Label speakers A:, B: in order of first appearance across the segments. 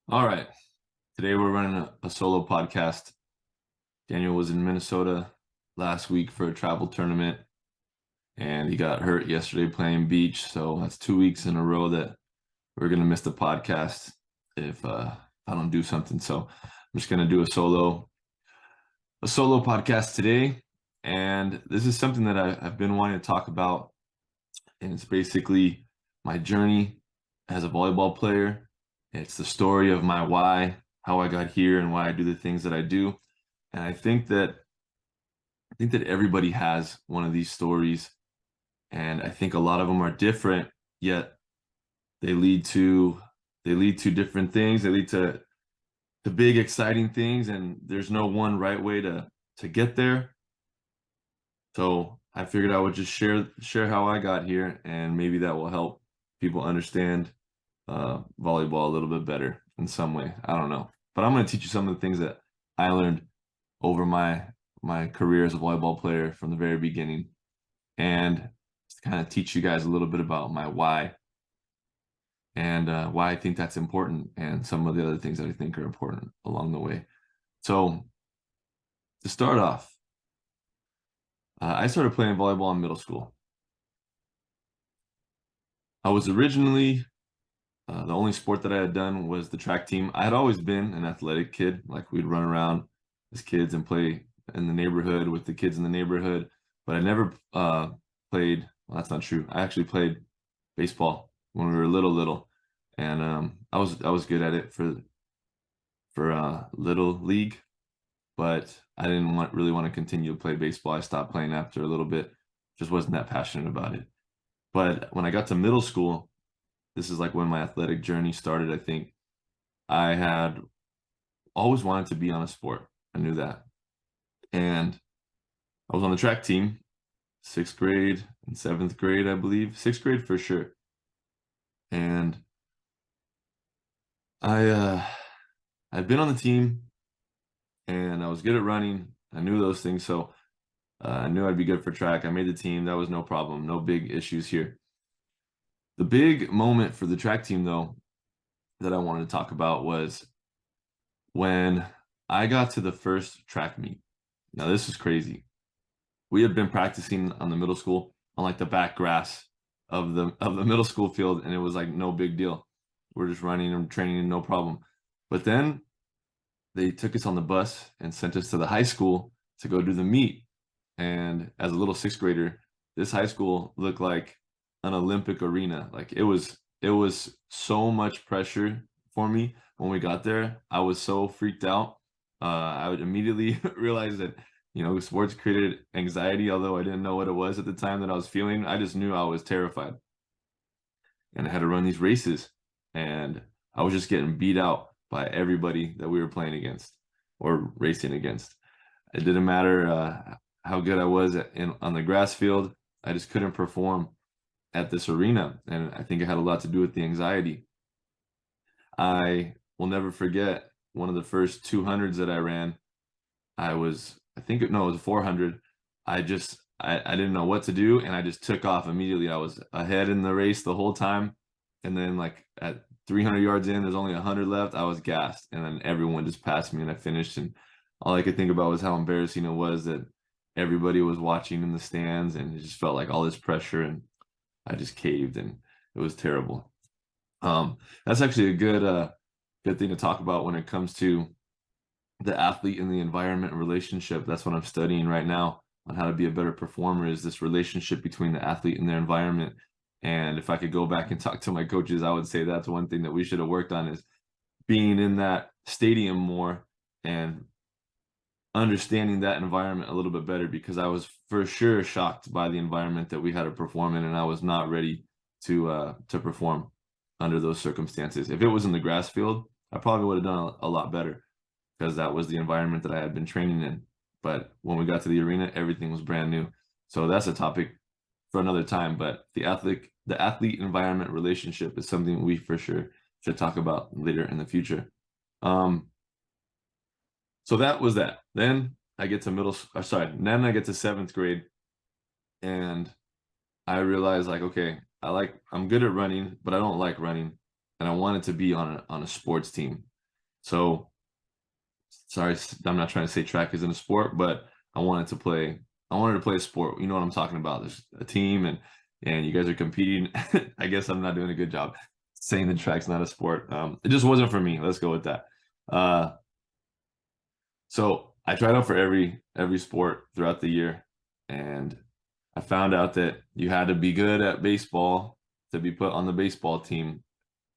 A: All right. Today we're running a solo podcast. Daniel was in Minnesota last week for a travel tournament and he got hurt yesterday playing beach. So that's 2 weeks in a row that we're going to miss the podcast if I don't do something. So I'm just going to do a solo podcast today. And this is something that I've been wanting to talk about. And it's basically my journey as a volleyball player. It's the story of my why, how I got here and why I do the things that I do. And I think that everybody has one of these stories, and I think a lot of them are different, yet they lead to different things. They lead to big exciting things, and there's no one right way to get there. So I figured I would just share how I got here, and maybe that will help people understand volleyball a little bit better in some way. I don't know, but I'm going to teach you some of the things that I learned over my career as a volleyball player from the very beginning, and just kind of teach you guys a little bit about my why and why I think that's important, and some of the other things that I think are important along the way. So to start off, I started playing volleyball in middle school. I was originally the only sport that I had done was the track team. I had always been an athletic kid. Like, we'd run around as kids and play in the neighborhood with the kids in the neighborhood, but I never played. Well, that's not true. I actually played baseball when we were little, and I was good at it for little league, but I didn't really want to continue to play baseball. I stopped playing after a little bit. Just wasn't that passionate about it. But when I got to middle school, this is like when my athletic journey started. I think I had always wanted to be on a sport. I knew that. And I was on the track team, sixth grade and seventh grade, I believe. Sixth grade for sure. And I'd been on the team and I was good at running. I knew those things. So I knew I'd be good for track. I made the team. That was no problem. No big issues here. The big moment for the track team, though, that I wanted to talk about was when I got to the first track meet. Now, this is crazy. We had been practicing on the middle school on like the back grass of the middle school field, and it was like no big deal. We're just running and training, no problem. But then they took us on the bus and sent us to the high school to go do the meet. And as a little sixth grader, this high school looked like an Olympic arena. Like, it was so much pressure for me when we got there. I was so freaked out. I would immediately realize that, sports created anxiety, although I didn't know what it was at the time that I was feeling. I just knew I was terrified. And I had to run these races, and I was just getting beat out by everybody that we were playing against or racing against. It didn't matter how good I was on the grass field. I just couldn't perform at this arena, and I think it had a lot to do with the anxiety. I will never forget one of the first 200s that I ran. No, it was a 400. I didn't know what to do, and I just took off immediately. I was ahead in the race the whole time, and then like at 300 yards in, there's only 100 left. I was gassed, and then everyone just passed me, and I finished. And all I could think about was how embarrassing it was that everybody was watching in the stands, and it just felt like all this pressure, and I just caved, and it was terrible. That's actually a good thing to talk about when it comes to the athlete and the environment relationship. That's what I'm studying right now on how to be a better performer, is this relationship between the athlete and their environment. And if I could go back and talk to my coaches, I would say that's one thing that we should have worked on, is being in that stadium more and understanding that environment a little bit better, because I was for sure shocked by the environment that we had to perform in, and I was not ready to perform under those circumstances. If it was in the grass field, I probably would have done a lot better, because that was the environment that I had been training in. But when we got to the arena, everything was brand new. So that's a topic for another time. But the athlete environment relationship is something we for sure should talk about later in the future. So that was that. Then I get to seventh grade, and I realized, like, okay, I'm good at running, but I don't like running, and I wanted to be on a sports team. So sorry, I'm not trying to say track isn't a sport, but I wanted to play. I wanted to play a sport. You know what I'm talking about. There's a team, and you guys are competing. I guess I'm not doing a good job saying the track's not a sport. It just wasn't for me. Let's go with that. Uh, so I tried out for every sport throughout the year, and I found out that you had to be good at baseball to be put on the baseball team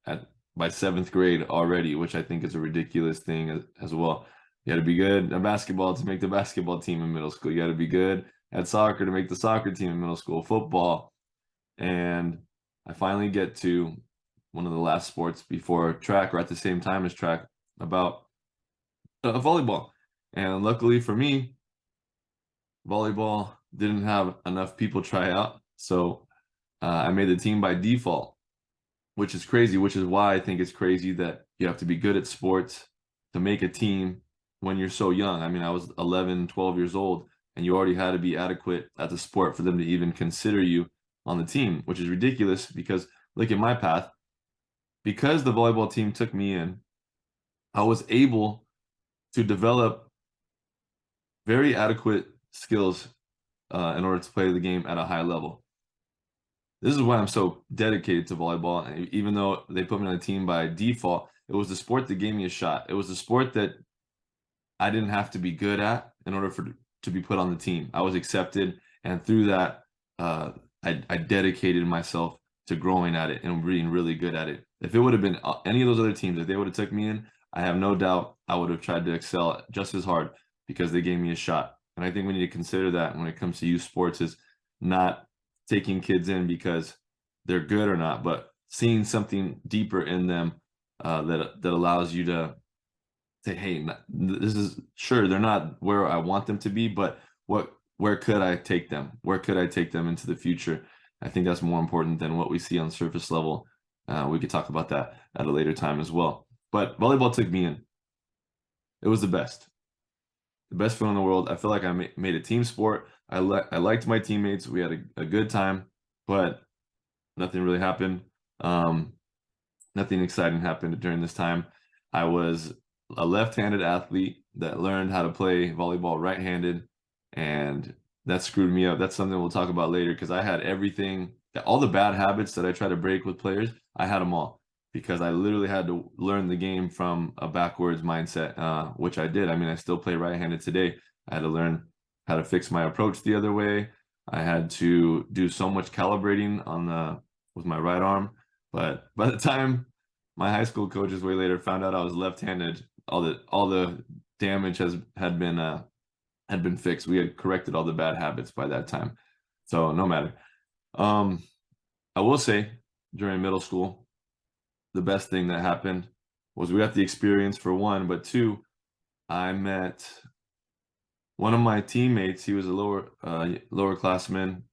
A: at by seventh grade already, which I think is a ridiculous thing as well. You got to be good at basketball to make the basketball team in middle school. You got to be good at soccer to make the soccer team in middle school, football. And I finally get to one of the last sports before track or at the same time as track about volleyball. And luckily for me, volleyball didn't have enough people try out. So I made the team by default, which is crazy, which is why I think it's crazy that you have to be good at sports to make a team when you're so young. I mean, I was 11, 12 years old, and you already had to be adequate at the sport for them to even consider you on the team, which is ridiculous because look at my path. Because the volleyball team took me in, I was able to develop very adequate skills in order to play the game at a high level. This is why I'm so dedicated to volleyball. And even though they put me on the team by default, it was the sport that gave me a shot. It was the sport that I didn't have to be good at in order to be put on the team. I was accepted, and through that, I dedicated myself to growing at it and being really good at it. If it would have been any of those other teams, if they would have took me in, I have no doubt I would have tried to excel just as hard because they gave me a shot. And I think we need to consider that when it comes to youth sports is not taking kids in because they're good or not, but seeing something deeper in them that allows you to say, hey, this is sure they're not where I want them to be, but where could I take them? Where could I take them into the future? I think that's more important than what we see on surface level. We could talk about that at a later time as well. But volleyball took me in. It was the best feeling in the world. I feel like I made a team sport. I liked my teammates. We had a good time, but nothing really happened. Nothing exciting happened during this time. I was a left-handed athlete that learned how to play volleyball right-handed, and that screwed me up. That's something we'll talk about later because I had everything, all the bad habits that I try to break with players, I had them all because I literally had to learn the game from a backwards mindset, which I did. I mean, I still play right-handed today. I had to learn how to fix my approach the other way. I had to do so much calibrating with my right arm. But by the time my high school coaches way later found out I was left-handed, all the damage had been fixed. We had corrected all the bad habits by that time. So no matter. I will say during middle school, the best thing that happened was we got the experience for one, but two, I met one of my teammates. He was a lower classman,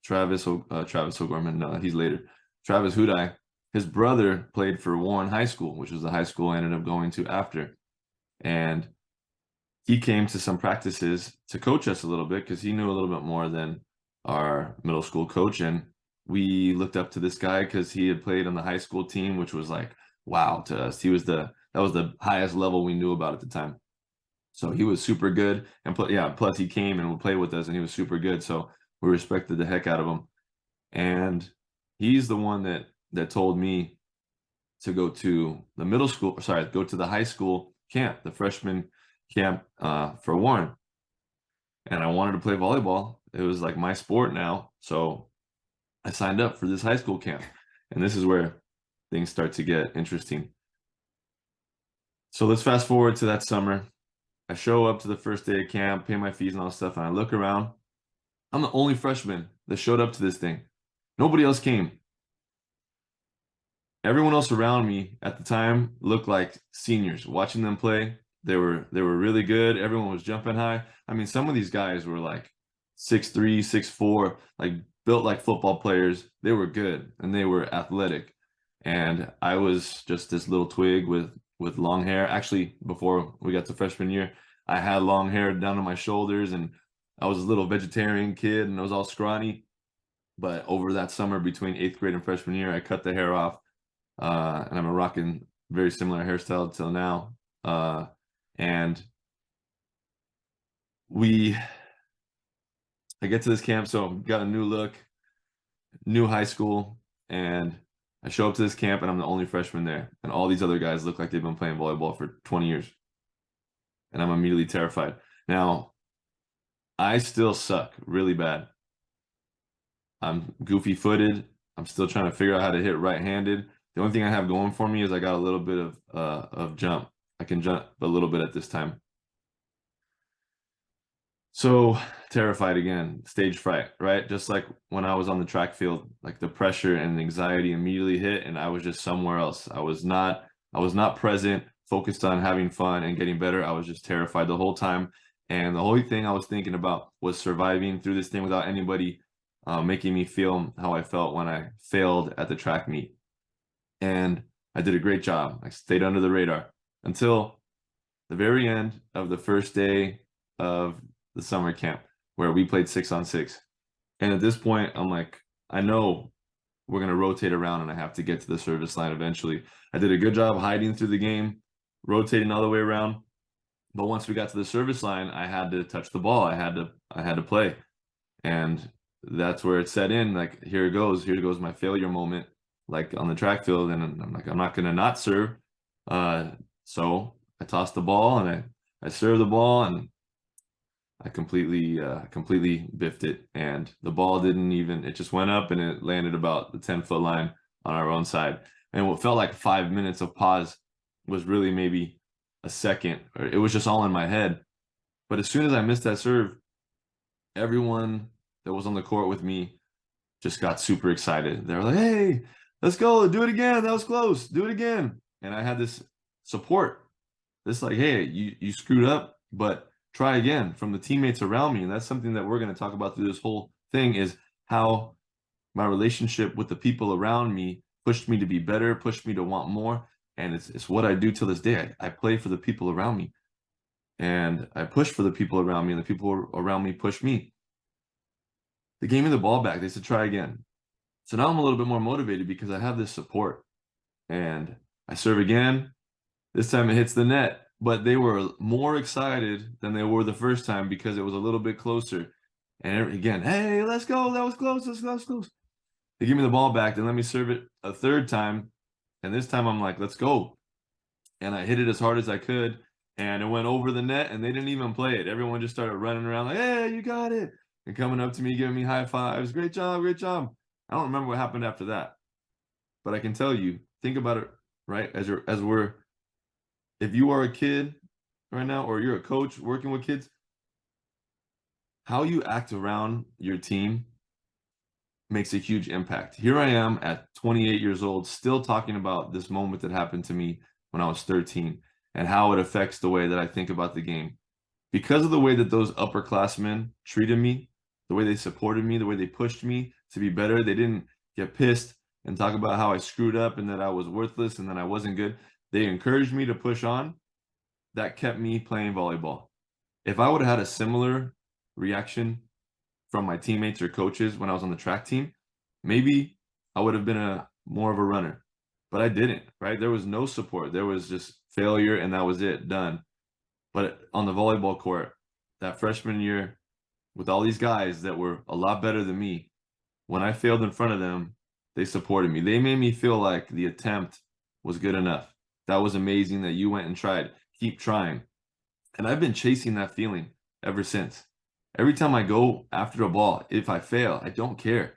A: Travis O'Gorman. No, he's later. Travis Hudai. His brother played for Warren High School, which was the high school I ended up going to after. And he came to some practices to coach us a little bit because he knew a little bit more than our middle school coach. And we looked up to this guy because he had played on the high school team, which was like, wow to us. That was the highest level we knew about at the time. So he was super good. And plus he came and would play with us and he was super good. So we respected the heck out of him. And he's the one that told me to go to go to the high school camp, the freshman camp for Warren. And I wanted to play volleyball. It was like my sport now. So I signed up for this high school camp. And this is where things start to get interesting. So let's fast forward to that summer. I show up to the first day of camp, pay my fees and all that stuff, and I look around. I'm the only freshman that showed up to this thing. Nobody else came. Everyone else around me at the time looked like seniors. Watching them play, they were really good. Everyone was jumping high. I mean, some of these guys were like 6'3", 6'4", like built like football players. They were good and they were athletic. And I was just this little twig with long hair. Actually, before we got to freshman year, I had long hair down to my shoulders and I was a little vegetarian kid and I was all scrawny. But over that summer between 8th grade and freshman year, I cut the hair off. And I'm rocking very similar hairstyle till now. And I get to this camp, so got a new look, new high school, and I show up to this camp and I'm the only freshman there. And all these other guys look like they've been playing volleyball for 20 years. And I'm immediately terrified. Now, I still suck really bad. I'm goofy footed. I'm still trying to figure out how to hit right-handed. The only thing I have going for me is I got a little bit of jump. I can jump a little bit at this time. So terrified again, stage fright, right? Just like when I was on the track field, like the pressure and anxiety immediately hit and I was just somewhere else. I was not present, focused on having fun and getting better. I was just terrified the whole time. And the only thing I was thinking about was surviving through this thing without anybody making me feel how I felt when I failed at the track meet. And I did a great job. I stayed under the radar until the very end of the first day of the summer camp where we played 6-on-6. And at this point, I'm like, I know we're going to rotate around and I have to get to the service line eventually. I did a good job hiding through the game, rotating all the way around. But once we got to the service line, I had to touch the ball. I had to play. And that's where it set in. Like, here goes my failure moment, like on the track field. And I'm like, I'm not going to not serve. So I tossed the ball and I served the ball and I completely biffed it. And the ball it just went up and it landed about the 10-foot line on our own side. And what felt like 5 minutes of pause was really maybe a second, or it was just all in my head. But as soon as I missed that serve, everyone that was on the court with me just got super excited. They were like, hey, let's go, do it again. That was close. Do it again. And I had this support. This like, hey, you screwed up, but try again from the teammates around me. And that's something that we're going to talk about through this whole thing is how my relationship with the people around me pushed me to be better, pushed me to want more. And it's what I do till this day. I play for the people around me and I push for the people around me and the people around me push me. They gave me the ball back. They said, try again. So now I'm a little bit more motivated because I have this support and I serve again. This time it hits the net, but they were more excited than they were the first time because it was a little bit closer. And again, hey, let's go. That was close. That was close. They give me the ball back. Then let me serve it a third time. And this time I'm like, let's go. And I hit it as hard as I could. And it went over the net and they didn't even play it. Everyone just started running around like, hey, you got it. And coming up to me, giving me high fives. Great job, great job. I don't remember what happened after that. But I can tell you, think about it, right? If you are a kid right now, or you're a coach working with kids, how you act around your team makes a huge impact. Here I am at 28 years old, still talking about this moment that happened to me when I was 13 and how it affects the way that I think about the game. Because of the way that those upperclassmen treated me, the way they supported me, the way they pushed me to be better, they didn't get pissed and talk about how I screwed up and that I was worthless and that I wasn't good. They encouraged me to push on. That kept me playing volleyball. If I would have had a similar reaction from my teammates or coaches when I was on the track team, maybe I would have been more of a runner. But I didn't, right? There was no support. There was just failure and that was it, done. But on the volleyball court, that freshman year, with all these guys that were a lot better than me, when I failed in front of them, they supported me. They made me feel like the attempt was good enough. That was amazing that you went and tried. Keep trying. And I've been chasing that feeling ever since. Every time I go after a ball, if I fail, I don't care.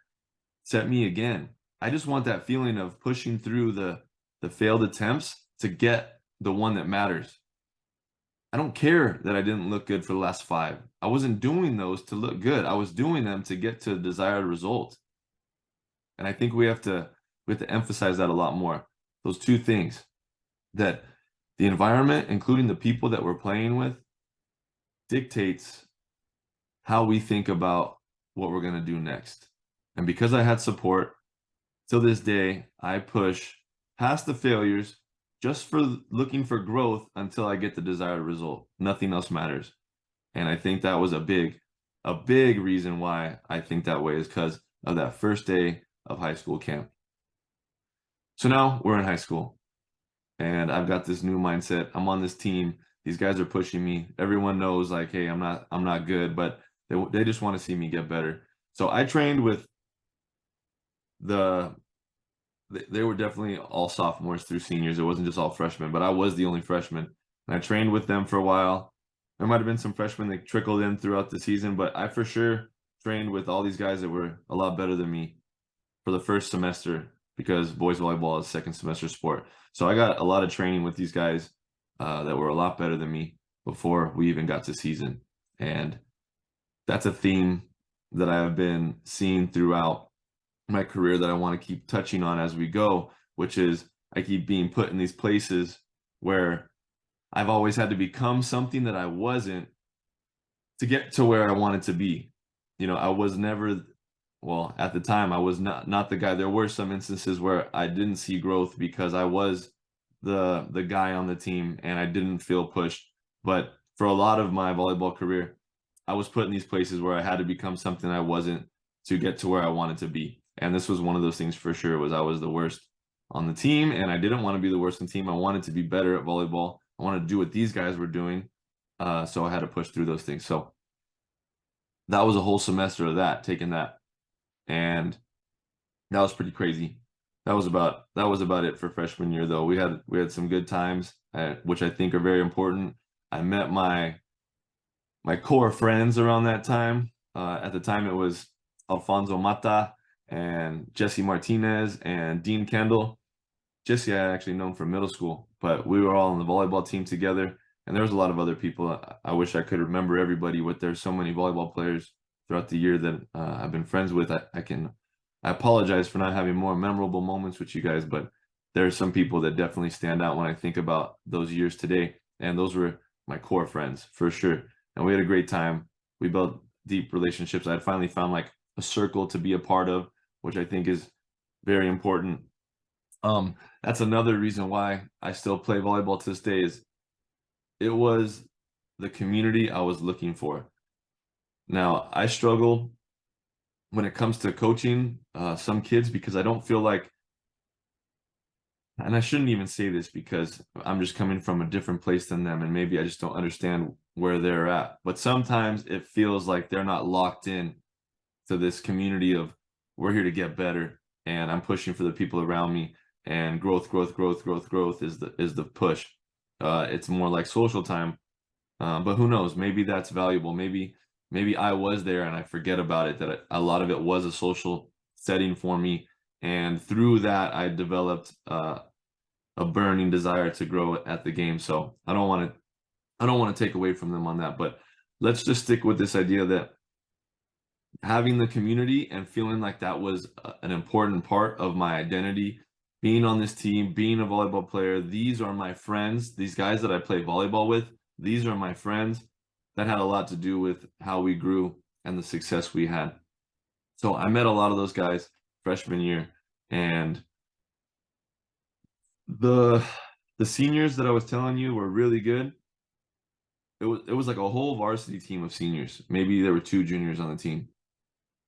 A: Set me again. I just want that feeling of pushing through the failed attempts to get the one that matters. I don't care that I didn't look good for the last 5. I wasn't doing those to look good. I was doing them to get to a desired result. And I think we have to emphasize that a lot more. Those two things, that the environment, including the people that we're playing with, dictates how we think about what we're going to do next. And because I had support, till this day, I push past the failures just for looking for growth until I get the desired result. Nothing else matters. And I think that was a big reason why I think that way is because of that first day of high school camp. So now we're in high school and I've got this new mindset. I'm on this team. These guys are pushing me. Everyone knows like, hey, I'm not good, but they just want to see me get better. So I trained with the they were definitely all sophomores through seniors. It wasn't just all freshmen, but I was the only freshman. And I trained with them for a while. There might have been some freshmen that trickled in throughout the season, but I for sure trained with all these guys that were a lot better than me for the first semester because boys volleyball is second semester sport. So I got a lot of training with these guys that were a lot better than me before we even got to season. And that's a theme that I have been seeing throughout my career that I want to keep touching on as we go, which is I keep being put in these places where I've always had to become something that I wasn't to get to where I wanted to be. I was never, well, at the time I was not the guy. There were some instances where I didn't see growth because I was the guy on the team and I didn't feel pushed. But for a lot of my volleyball career, I was put in these places where I had to become something I wasn't to get to where I wanted to be. And this was one of those things for sure, was I was the worst on the team and I didn't want to be the worst on the team. I wanted to be better at volleyball. I wanted to do what these guys were doing. So I had to push through those things. So that was a whole semester of that, taking that. And that was pretty crazy. That was about it for freshman year though. We had some good times, which I think are very important. I met my core friends around that time. At the time it was Alfonso Mata and Jesse Martinez and Dean Kendall. Jesse I actually known from middle school, but we were all on the volleyball team together. And there was a lot of other people. I wish I could remember everybody, but there's so many volleyball players throughout the year that I've been friends with. I apologize for not having more memorable moments with you guys, but there are some people that definitely stand out when I think about those years today. And those were my core friends for sure. And we had a great time. We built deep relationships. I had finally found like a circle to be a part of, which I think is very important. That's another reason why I still play volleyball to this day is it was the community I was looking for. Now, I struggle when it comes to coaching some kids because I don't feel like, and I shouldn't even say this because I'm just coming from a different place than them and maybe I just don't understand where they're at. But sometimes it feels like they're not locked in to this community of we're here to get better and I'm pushing for the people around me and growth is the push. It's more like social time. But who knows? Maybe that's valuable. Maybe I was there and I forget about it, that a lot of it was a social setting for me. And through that, I developed a burning desire to grow at the game. So I don't want to take away from them on that, but let's just stick with this idea that having the community and feeling like that was an important part of my identity, being on this team, being a volleyball player, these are my friends, these guys that I play volleyball with, these are my friends. That had a lot to do with how we grew and the success we had. So I met a lot of those guys freshman year, and the seniors that I was telling you were really good. It was like a whole varsity team of seniors. Maybe there were 2 juniors on the team,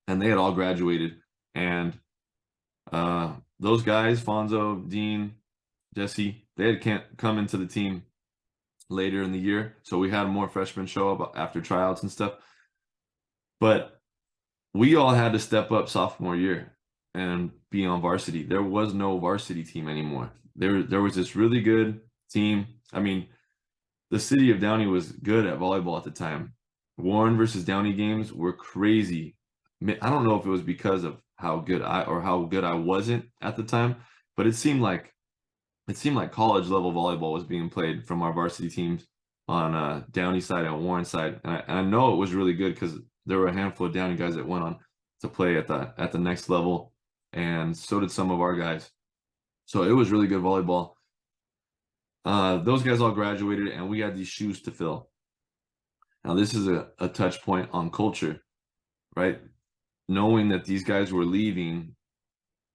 A: and they had all graduated. And those guys, Fonzo, Dean, Jesse, they had can't come into the team later in the year. So we had more freshmen show up after tryouts and stuff. But we all had to step up sophomore year and be on varsity. There was no varsity team anymore. There was this really good team. I mean, the city of Downey was good at volleyball at the time. Warren versus Downey games were crazy. I don't know if it was because of how good I wasn't at the time, but it seemed like college level volleyball was being played from our varsity teams on Downey side and Warren side. And I know it was really good because there were a handful of Downey guys that went on to play at the next level, and so did some of our guys. So it was really good volleyball. Those guys all graduated, and we had these shoes to fill. Now, this is a touch point on culture, right? Knowing that these guys were leaving,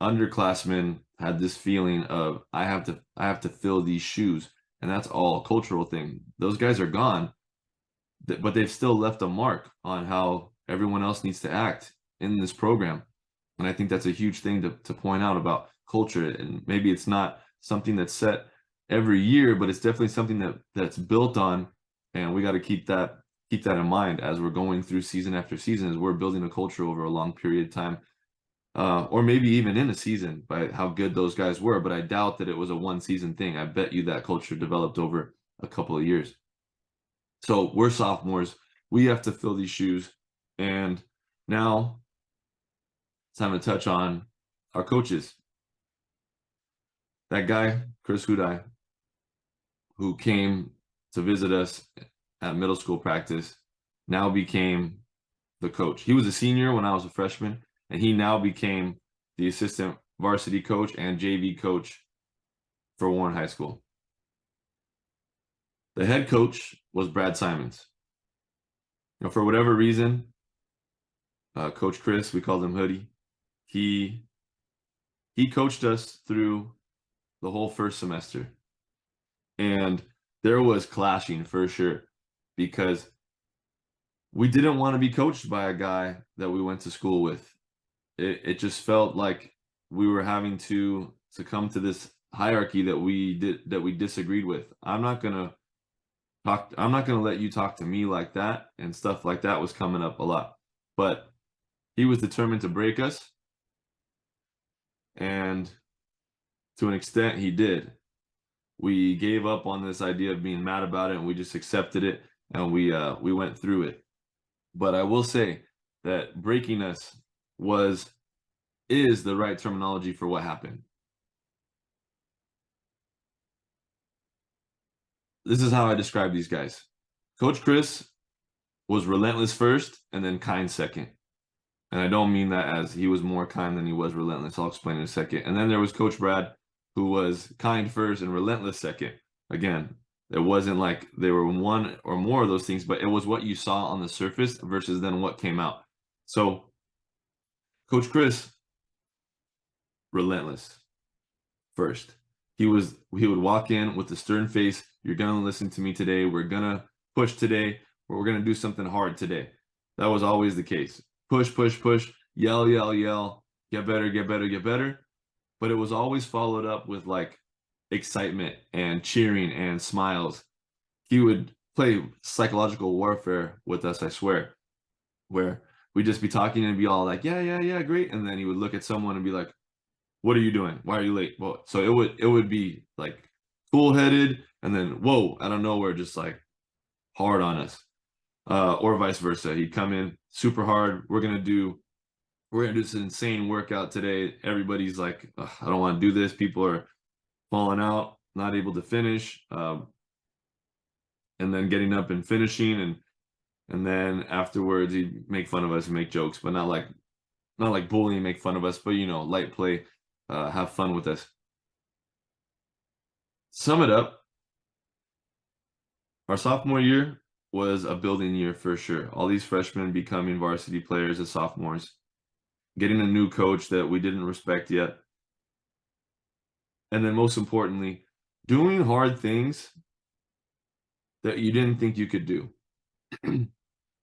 A: underclassmen had this feeling of I have to fill these shoes, and that's all a cultural thing. Those guys are gone, but they've still left a mark on how everyone else needs to act in this program. And I think that's a huge thing to point out about culture. And maybe it's not something that's set every year, but it's definitely something that's built on, and we got to keep that in mind as we're going through season after season, as we're building a culture over a long period of time, or maybe even in a season by how good those guys were. But I doubt that it was a one season thing. I bet you that culture developed over a couple of years. So we're sophomores. We have to fill these shoes. And now it's time to touch on our coaches. That guy, Chris Hudai, who came to visit us at middle school practice, now became the coach. He was a senior when I was a freshman, and he now became the assistant varsity coach and JV coach for Warren High School. The head coach was Brad Simons. For whatever reason, Coach Chris, we called him Hoodie, he coached us through the whole first semester. And there was clashing for sure, because we didn't want to be coached by a guy that we went to school with. It just felt like we were having to succumb to this hierarchy that we disagreed with. I'm not gonna let you talk to me like that, and stuff like that was coming up a lot. But he was determined to break us, and to an extent he did. We gave up on this idea of being mad about it, and we just accepted it, and we went through it. But I will say that breaking us is the right terminology for what happened. This is how I describe these guys. Coach Chris was relentless first and then kind second. And I don't mean that as he was more kind than he was relentless. I'll explain in a second. And then there was Coach Brad, who was kind first and relentless second. Again, it wasn't like they were one or more of those things, but it was what you saw on the surface versus then what came out. So Coach Chris, relentless first. He would walk in with a stern face. You're gonna listen to me today. We're gonna push today, or we're gonna do something hard today. That was always the case. Push, push, push, yell, yell, yell, get better, get better, get better. But it was always followed up with like excitement and cheering and smiles. He would play psychological warfare with us, I swear, where we'd just be talking and be all like, yeah, yeah, yeah, great. And then he would look at someone and be like, what are you doing? Why are you late? Well, so it would be like cool-headed, and then whoa, out of nowhere, just like hard on us. Or vice versa. He'd come in super hard. We're gonna do this insane workout today. Everybody's like, I don't want to do this. People are falling out, not able to finish, and then getting up and finishing, and then afterwards he'd make fun of us and make jokes, but not like bullying, make fun of us, but light play, have fun with us. Sum it up, our sophomore year was a building year for sure. All these freshmen becoming varsity players as sophomores, getting a new coach that we didn't respect yet. And then most importantly, doing hard things that you didn't think you could do.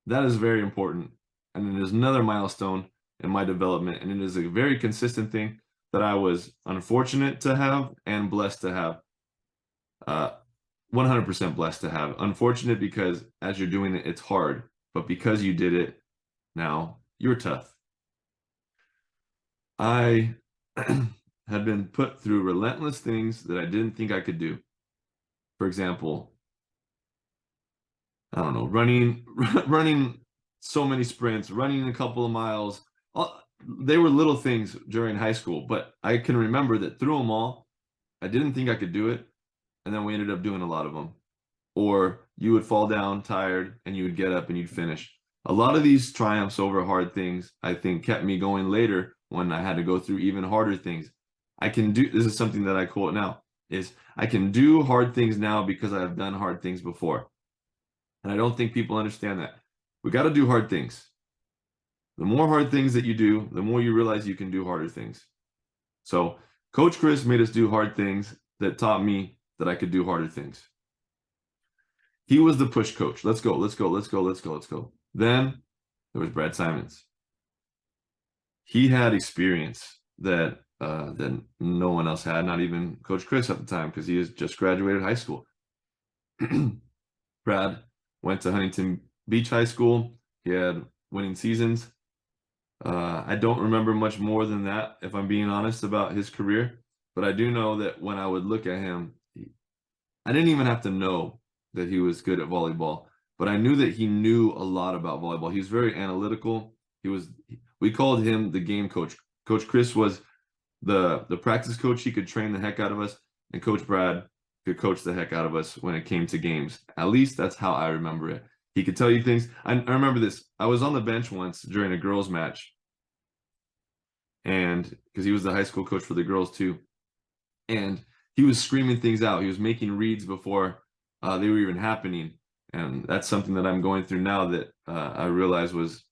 A: That is very important. And it is another milestone in my development. And it is a very consistent thing that I was unfortunate to have and blessed to have. 100% blessed to have. Unfortunate because as you're doing it, it's hard. But because you did it, now you're tough. I had been put through relentless things that I didn't think I could do. For example, I don't know, running so many sprints, running a couple of miles. They were little things during high school, but I can remember that through them all, I didn't think I could do it. And then we ended up doing a lot of them. Or you would fall down tired and you would get up and you'd finish. A lot of these triumphs over hard things, I think, kept me going later when I had to go through even harder things. This is something that I quote now, is I can do hard things now because I have done hard things before. And I don't think people understand that. We got to do hard things. The more hard things that you do, the more you realize you can do harder things. So Coach Chris made us do hard things that taught me that I could do harder things. He was the push coach. Let's go, let's go, let's go, let's go, let's go. Then there was Brad Simons. He had experience that that no one else had, not even Coach Chris at the time, because he has just graduated high school. Brad went to Huntington Beach High School. He had winning seasons. I don't remember much more than that, if I'm being honest about his career. But I do know that when I would look at him, I didn't even have to know that he was good at volleyball, but I knew that he knew a lot about volleyball. He was very analytical. We called him the game coach. Coach Chris was the practice coach. He could train the heck out of us, and Coach Brad could coach the heck out of us when it came to games. At least that's how I remember it. He could tell you things. I remember this. I was on the bench once during a girls' match, and because he was the high school coach for the girls too, and he was screaming things out. He was making reads before they were even happening, and that's something that I'm going through now that I realized was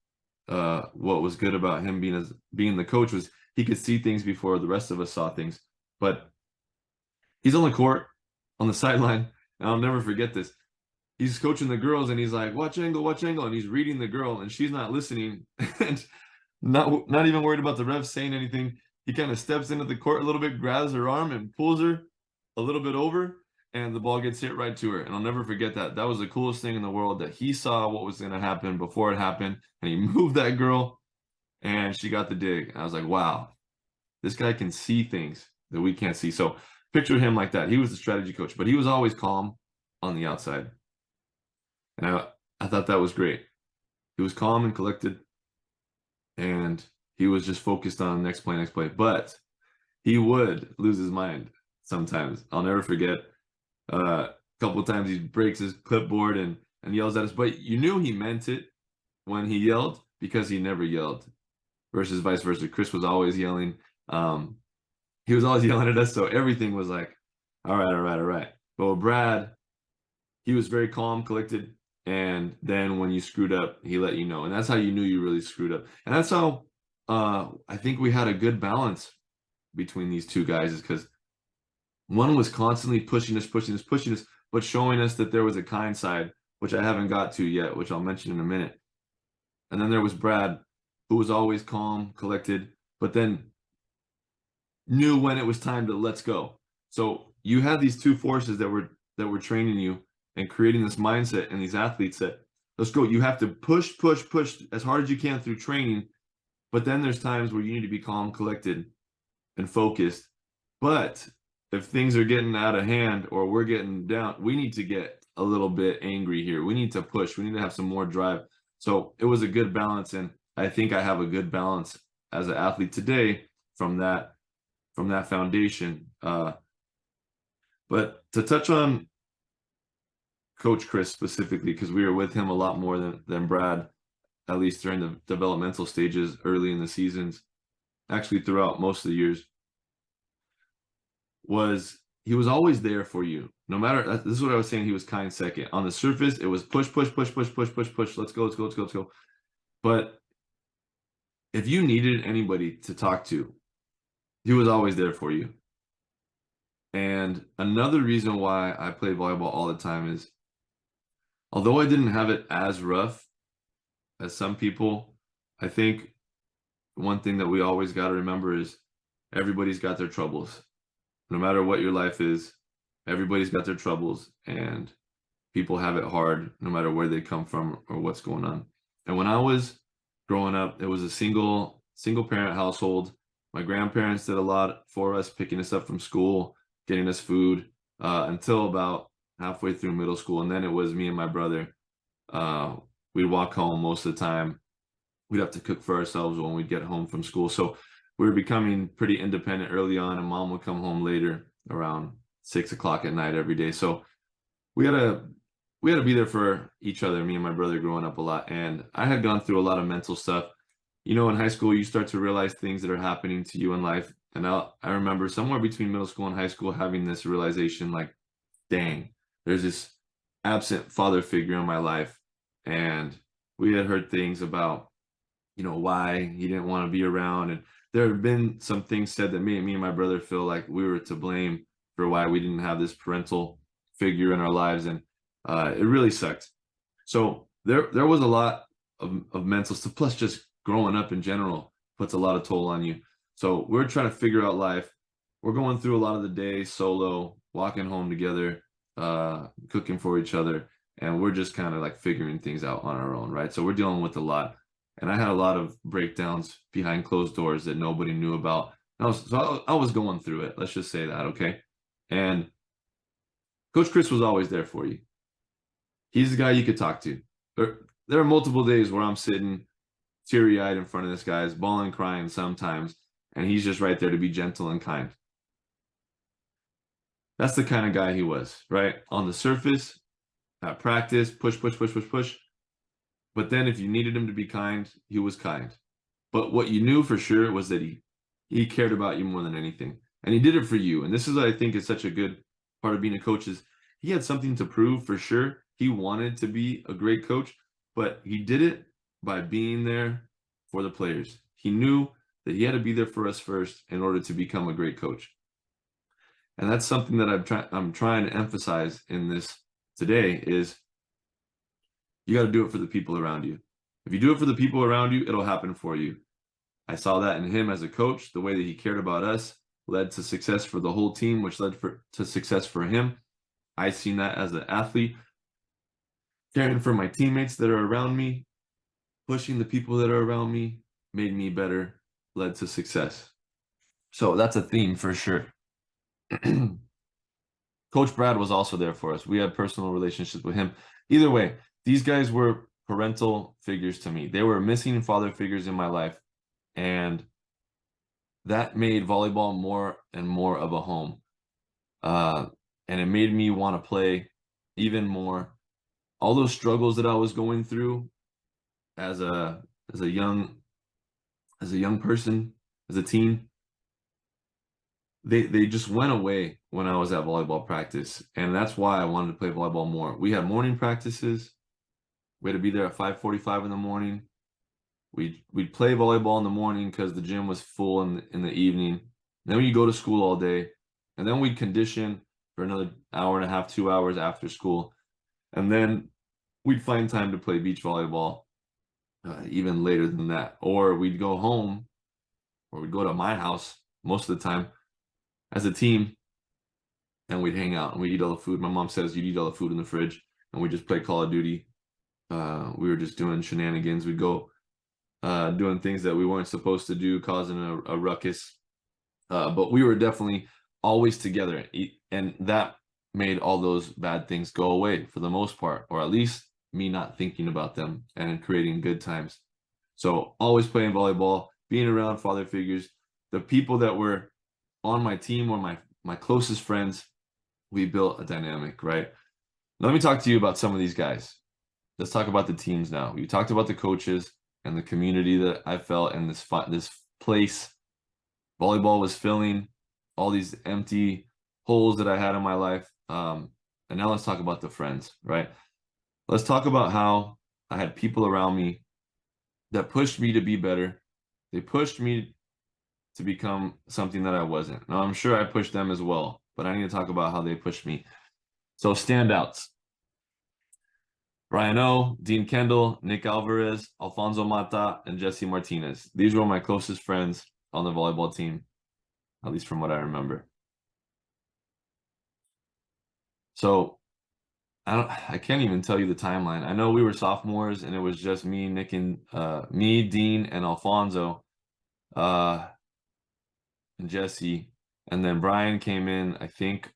A: what was good about him being the coach was he could see things before the rest of us saw things. But he's on the court, on the sideline, and I'll never forget this. He's coaching the girls, and he's like, watch angle, and he's reading the girl, and she's not listening, and not even worried about the ref saying anything. He kind of steps into the court a little bit, grabs her arm, and pulls her a little bit over, and the ball gets hit right to her. And I'll never forget that. That was the coolest thing in the world, that he saw what was going to happen before it happened, and he moved that girl, and she got the dig. And I was like, wow, this guy can see things that we can't see. So picture him like that. He was the strategy coach, but he was always calm on the outside. And I thought that was great. He was calm and collected, and he was just focused on next play. But he would lose his mind sometimes. I'll never forget a couple of times he breaks his clipboard and yells at us, but you knew he meant it when he yelled because he never yelled, versus vice versa. Chris was always yelling. He was always yelling at us, so everything was like, all right. But with Brad, he was very calm, collected, and then when you screwed up, he let you know, and that's how you knew you really screwed up. And that's how I think we had a good balance between these two guys, is because one was constantly pushing us, but showing us that there was a kind side, which I haven't got to yet, which I'll mention in a minute. And then there was Brad, who was always calm, collected, but then knew when it was time to let's go. So you had these two forces that were training you and creating this mindset and these athletes that, let's go. You have to push as hard as you can through training, but then there's times where you need to be calm, collected, and focused. But if things are getting out of hand or we're getting down, we need to get a little bit angry here. We need to push. We need to have some more drive. So it was a good balance, and I think I have a good balance as an athlete today from that foundation. But to touch on Coach Chris specifically, because we were with him a lot more than Brad, at least during the developmental stages early in the seasons, actually throughout most of the years, he was always there for you. No matter, this is what I was saying, he was kind second. On the surface, it was push. Let's go. But if you needed anybody to talk to, he was always there for you. And another reason why I play volleyball all the time is, although I didn't have it as rough as some people, I think one thing that we always got to remember is everybody's got their troubles. No matter what your life is, everybody's got their troubles, and people have it hard no matter where they come from or what's going on. And when I was growing up, it was a single parent household. My grandparents did a lot for us, picking us up from school, getting us food, until about halfway through middle school. And then it was me and my brother. We'd walk home most of the time. We'd have to cook for ourselves when we'd get home from school. So we were becoming pretty independent early on, and mom would come home later around 6 o'clock at night every day. So we had to be there for each other, me and my brother, growing up a lot. And I had gone through a lot of mental stuff. You know, in high school, you start to realize things that are happening to you in life. And I remember somewhere between middle school and high school having this realization, like, dang, there's this absent father figure in my life. And we had heard things about, you know, why he didn't want to be around. And there had been some things said that me and my brother feel like we were to blame for why we didn't have this parental figure in our lives. And it really sucked. So there was a lot of mental stuff, plus just growing up in general puts a lot of toll on you. So we're trying to figure out life. We're going through a lot of the day solo, walking home together, cooking for each other, and we're just kind of like figuring things out on our own, right? So we're dealing with a lot. And I had a lot of breakdowns behind closed doors that nobody knew about. I was going through it. Let's just say that, okay? And Coach Chris was always there for you. He's the guy you could talk to. There are multiple days where I'm sitting teary-eyed in front of this guy, bawling, crying sometimes, and he's just right there to be gentle and kind. That's the kind of guy he was, right? On the surface, at practice, push, push, push, push, push. But then if you needed him to be kind, he was kind. But what you knew for sure was that he cared about you more than anything. And he did it for you. And this is what I think is such a good part of being a coach is he had something to prove for sure. He wanted to be a great coach, but he did it by being there for the players. He knew that he had to be there for us first in order to become a great coach. And that's something that I'm trying to emphasize in this today is you got to do it for the people around you. If you do it for the people around you, it'll happen for you. I saw that in him as a coach. The way that he cared about us led to success for the whole team, which led to success for him. I've seen that as an athlete, caring for my teammates that are around me, pushing the people that are around me, made me better, led to success. So that's a theme for sure. Coach Brad was also there for us. We had personal relationships with him. Either way, these guys were parental figures to me. They were missing father figures in my life. And that made volleyball more and more of a home. And it made me want to play even more. All those struggles that I was going through as a young person, as a teen, they just went away when I was at volleyball practice. And that's why I wanted to play volleyball more. We had morning practices. We had to be there at 5:45 in the morning. We'd play volleyball in the morning because the gym was full in the evening. Then we'd go to school all day, and then we'd condition for another hour and a half, 2 hours after school, and then we'd find time to play beach volleyball even later than that. Or we'd go home, or we'd go to my house most of the time as a team, and we'd hang out and we'd eat all the food. My mom says you'd eat all the food in the fridge, and we just play Call of Duty. We were just doing shenanigans. We'd go doing things that we weren't supposed to do, causing a ruckus. But we were definitely always together. And that made all those bad things go away for the most part, or at least me not thinking about them and creating good times. So always playing volleyball, being around father figures, the people that were on my team or my closest friends, we built a dynamic, right? Let me talk to you about some of these guys. Let's talk about the teams now. You talked about the coaches and the community that I felt in this place. Volleyball was filling all these empty holes that I had in my life. And now let's talk about the friends, right? Let's talk about how I had people around me that pushed me to be better. They pushed me to become something that I wasn't. Now, I'm sure I pushed them as well, but I need to talk about how they pushed me. So standouts. Brian O, Dean Kendall, Nick Alvarez, Alfonso Mata, and Jesse Martinez. These were my closest friends on the volleyball team, at least from what I remember. So I can't even tell you the timeline. I know we were sophomores and it was just me, Nick, and me, Dean, and Alfonso, and Jesse. And then Brian came in, I think,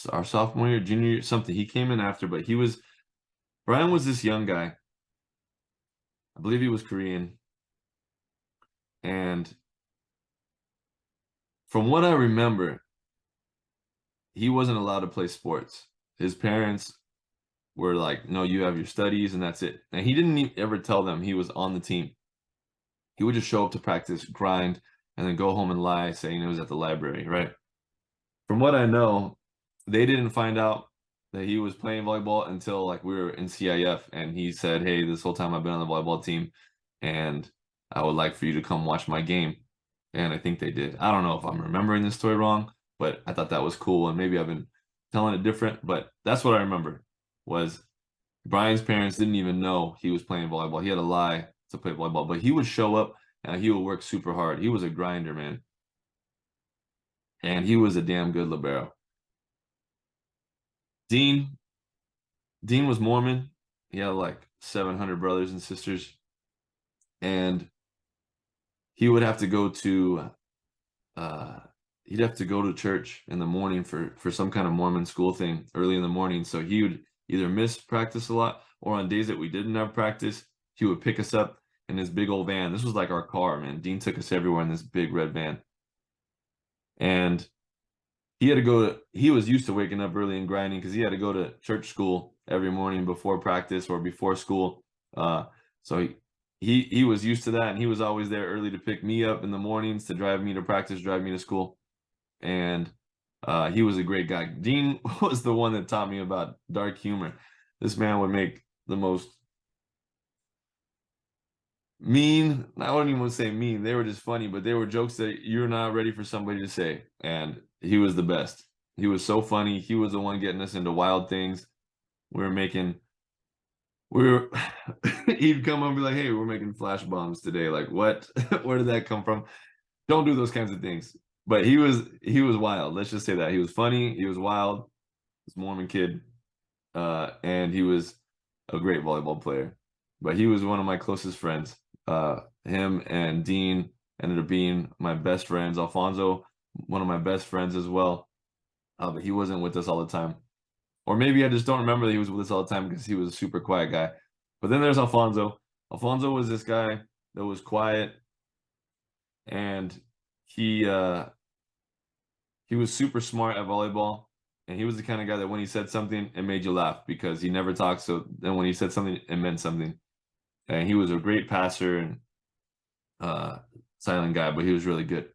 A: our sophomore year, junior year, something. He came in after, but Brian was this young guy. I believe he was Korean. And from what I remember, he wasn't allowed to play sports. His parents were like, no, you have your studies and that's it. And he didn't ever tell them he was on the team. He would just show up to practice, grind, and then go home and lie saying it was at the library, right? From what I know, they didn't find out that he was playing volleyball until like we were in CIF and he said, hey, this whole time I've been on the volleyball team and I would like for you to come watch my game. And I think they did. I don't know if I'm remembering this story wrong, but I thought that was cool. And maybe I've been telling it different, but that's what I remember was Brian's parents didn't even know he was playing volleyball. He had to lie to play volleyball, but he would show up and he would work super hard. He was a grinder, man. and he was a damn good libero. Dean Dean was Mormon. He had like 700 brothers and sisters, and he would have to go to uh he'd have to go to church in the morning for some kind of Mormon school thing early in the morning. So he would either miss practice a lot, or on days that we didn't have practice, he would pick us up in his big old van. This was like our car, man. Dean took us everywhere in this big red van. And he had to go to he was used to waking up early and grinding because he had to go to church school every morning before practice or before school. So he was used to that, and he was always there early to pick me up in the mornings, to drive me to practice, drive me to school. And he was a great guy. Dean was the one that taught me about dark humor. This man would make the most mean, I wouldn't even want to say mean, they were just funny, but they were jokes that you're not ready for somebody to say. And he was the best. He was so funny. He was the one getting us into wild things. We were making we were he'd come up and be like, hey, we're making flash bombs today. Like, what? Where did that come from? Don't do those kinds of things. But he was wild. Let's just say that. He was funny, he was wild, this Mormon kid. And he was a great volleyball player. But he was one of my closest friends. Him and Dean ended up being my best friends. Alfonso, one of my best friends as well. But he wasn't with us all the time. Or maybe I just don't remember that he was with us all the time because he was a super quiet guy. But then there's Alfonso. Alfonso was this guy that was quiet, and he uh he was super smart at volleyball. And he was the kind of guy that when he said something, it made you laugh because he never talked. So then when he said something, it meant something. And he was a great passer and uh silent guy, but he was really good.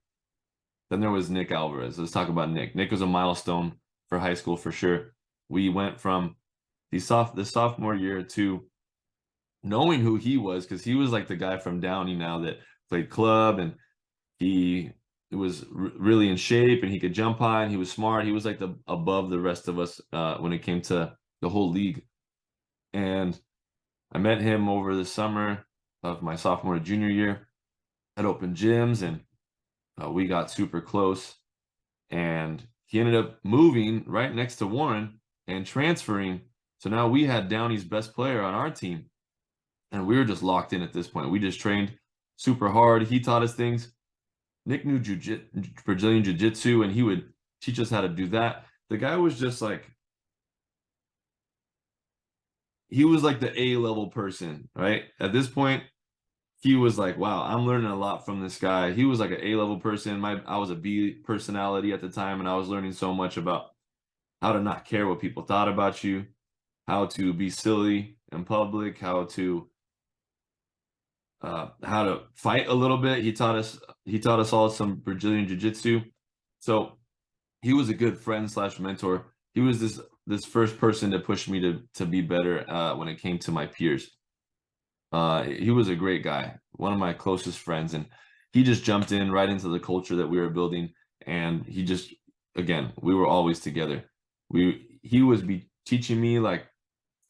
A: Then there was Nick Alvarez. Let's talk about Nick. Nick was a milestone for high school for sure. We went from the sophomore year to knowing who he was, because he was like the guy from Downey now that played club, and he was really in shape, and he could jump high, and he was smart. He was like the above the rest of us when it came to the whole league. And I met him over the summer of my sophomore to junior year at open gyms, and we got super close. And he ended up moving right next to Warren and transferring. So now we had Downey's best player on our team, and we were just locked in at this point. We just trained super hard. He taught us things. Nick knew Brazilian jiu-jitsu, and he would teach us how to do that. The guy was just like, he was like the A-level person, right? At this point, he was like, wow, I'm learning a lot from this guy. He was like an A-level person. I was a B personality at the time, and I was learning so much about how to not care what people thought about you, how to be silly in public, how to fight a little bit. He taught us all some Brazilian jiu-jitsu. So he was a good friend slash mentor. He was this first person to push me to be better when it came to my peers. He was a great guy, one of my closest friends, and he just jumped in right into the culture that we were building. And he just, again, we were always together. He was teaching me like,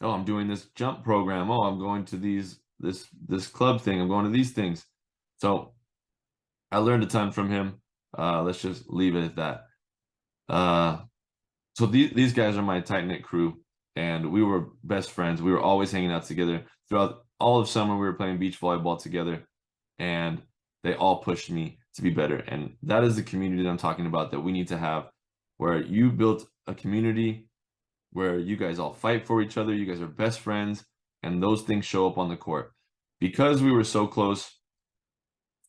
A: oh, I'm doing this jump program. Oh, I'm going to this club thing. I'm going to these things. So I learned a ton from him. Let's just leave it at that. So these guys are my tight knit crew, and we were best friends. We were always hanging out together throughout all of summer. We were playing beach volleyball together, and they all pushed me to be better. And that is the community that I'm talking about, that we need to have, where you built a community where you guys all fight for each other. You guys are best friends, and those things show up on the court. Because we were so close,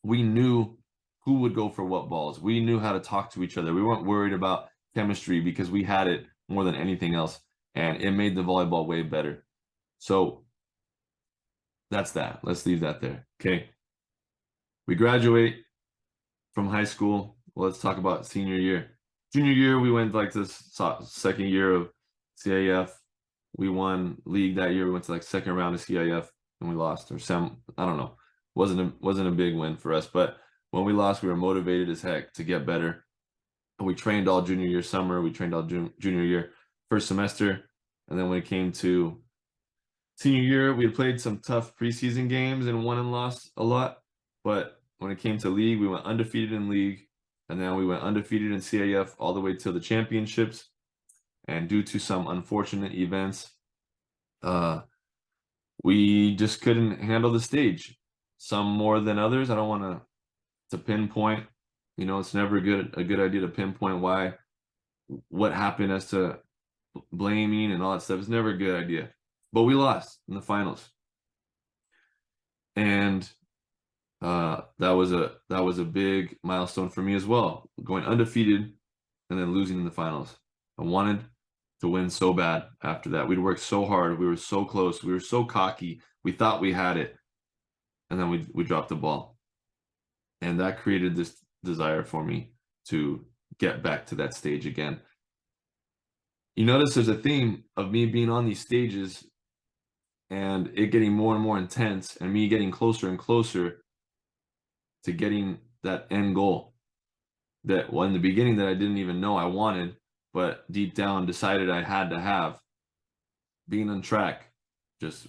A: we knew who would go for what balls. We knew how to talk to each other. We weren't worried about chemistry because we had it more than anything else, and it made the volleyball way better. So that's that. Let's leave that there. Okay. We graduate from high school. Well, let's talk about senior year. Junior year, we went like this second year of CIF. We won league that year. We went to like second round of CIF, and we lost, or I don't know. Wasn't a big win for us, but when we lost, we were motivated as heck to get better. And we trained all junior year summer. We trained all junior year first semester. And then when it came to senior year, we had played some tough preseason games and won and lost a lot. But when it came to league, we went undefeated in league. And then we went undefeated in CIF all the way to the championships. And due to some unfortunate events, we just couldn't handle the stage. Some more than others. I don't want to pinpoint. You know, it's never a good idea to pinpoint what happened as to blaming and all that stuff. It's never a good idea. But we lost in the finals. And that was a big milestone for me as well, going undefeated and then losing in the finals. I wanted to win so bad after that. We'd worked so hard. We were so close. We were so cocky. We thought we had it. And then we dropped the ball. And that created this desire for me to get back to that stage again. You notice there's a theme of me being on these stages and it getting more and more intense and me getting closer and closer to getting that end goal that, well, in the beginning, that I didn't even know I wanted, but deep down decided I had to have. Being on track, just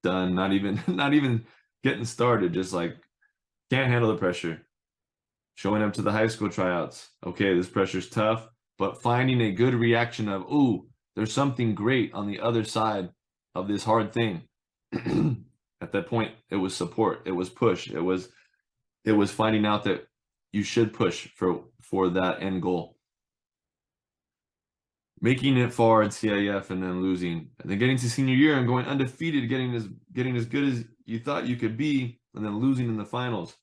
A: done, not even getting started, just like can't handle the pressure. Showing up to the high school tryouts. Okay, this pressure's tough, but finding a good reaction of, ooh, there's something great on the other side of this hard thing. At that point, it was support, it was push, it was finding out that you should push for that end goal. Making it far at CIF and then losing, and then getting to senior year and going undefeated, getting as good as you thought you could be, and then losing in the finals.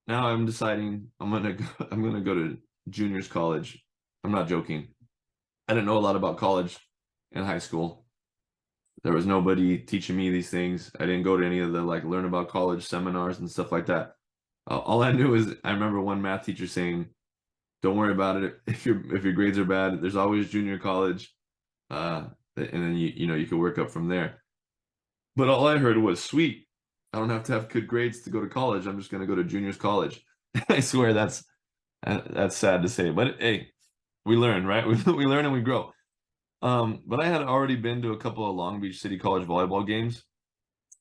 A: Now I'm deciding I'm gonna go to juniors college. I'm not joking. I didn't know a lot about college in high school. There was nobody teaching me these things. I didn't go to any of the like learn about college seminars and stuff like that. All I knew is I remember one math teacher saying, "Don't worry about it. If your grades are bad, there's always junior college, and then you can work up from there." But all I heard was, "Sweet, I don't have to have good grades to go to college. I'm just going to go to juniors college." I swear that's sad to say, but hey, we learn, right? We learn and we grow. But I had already been to a couple of Long Beach City College volleyball games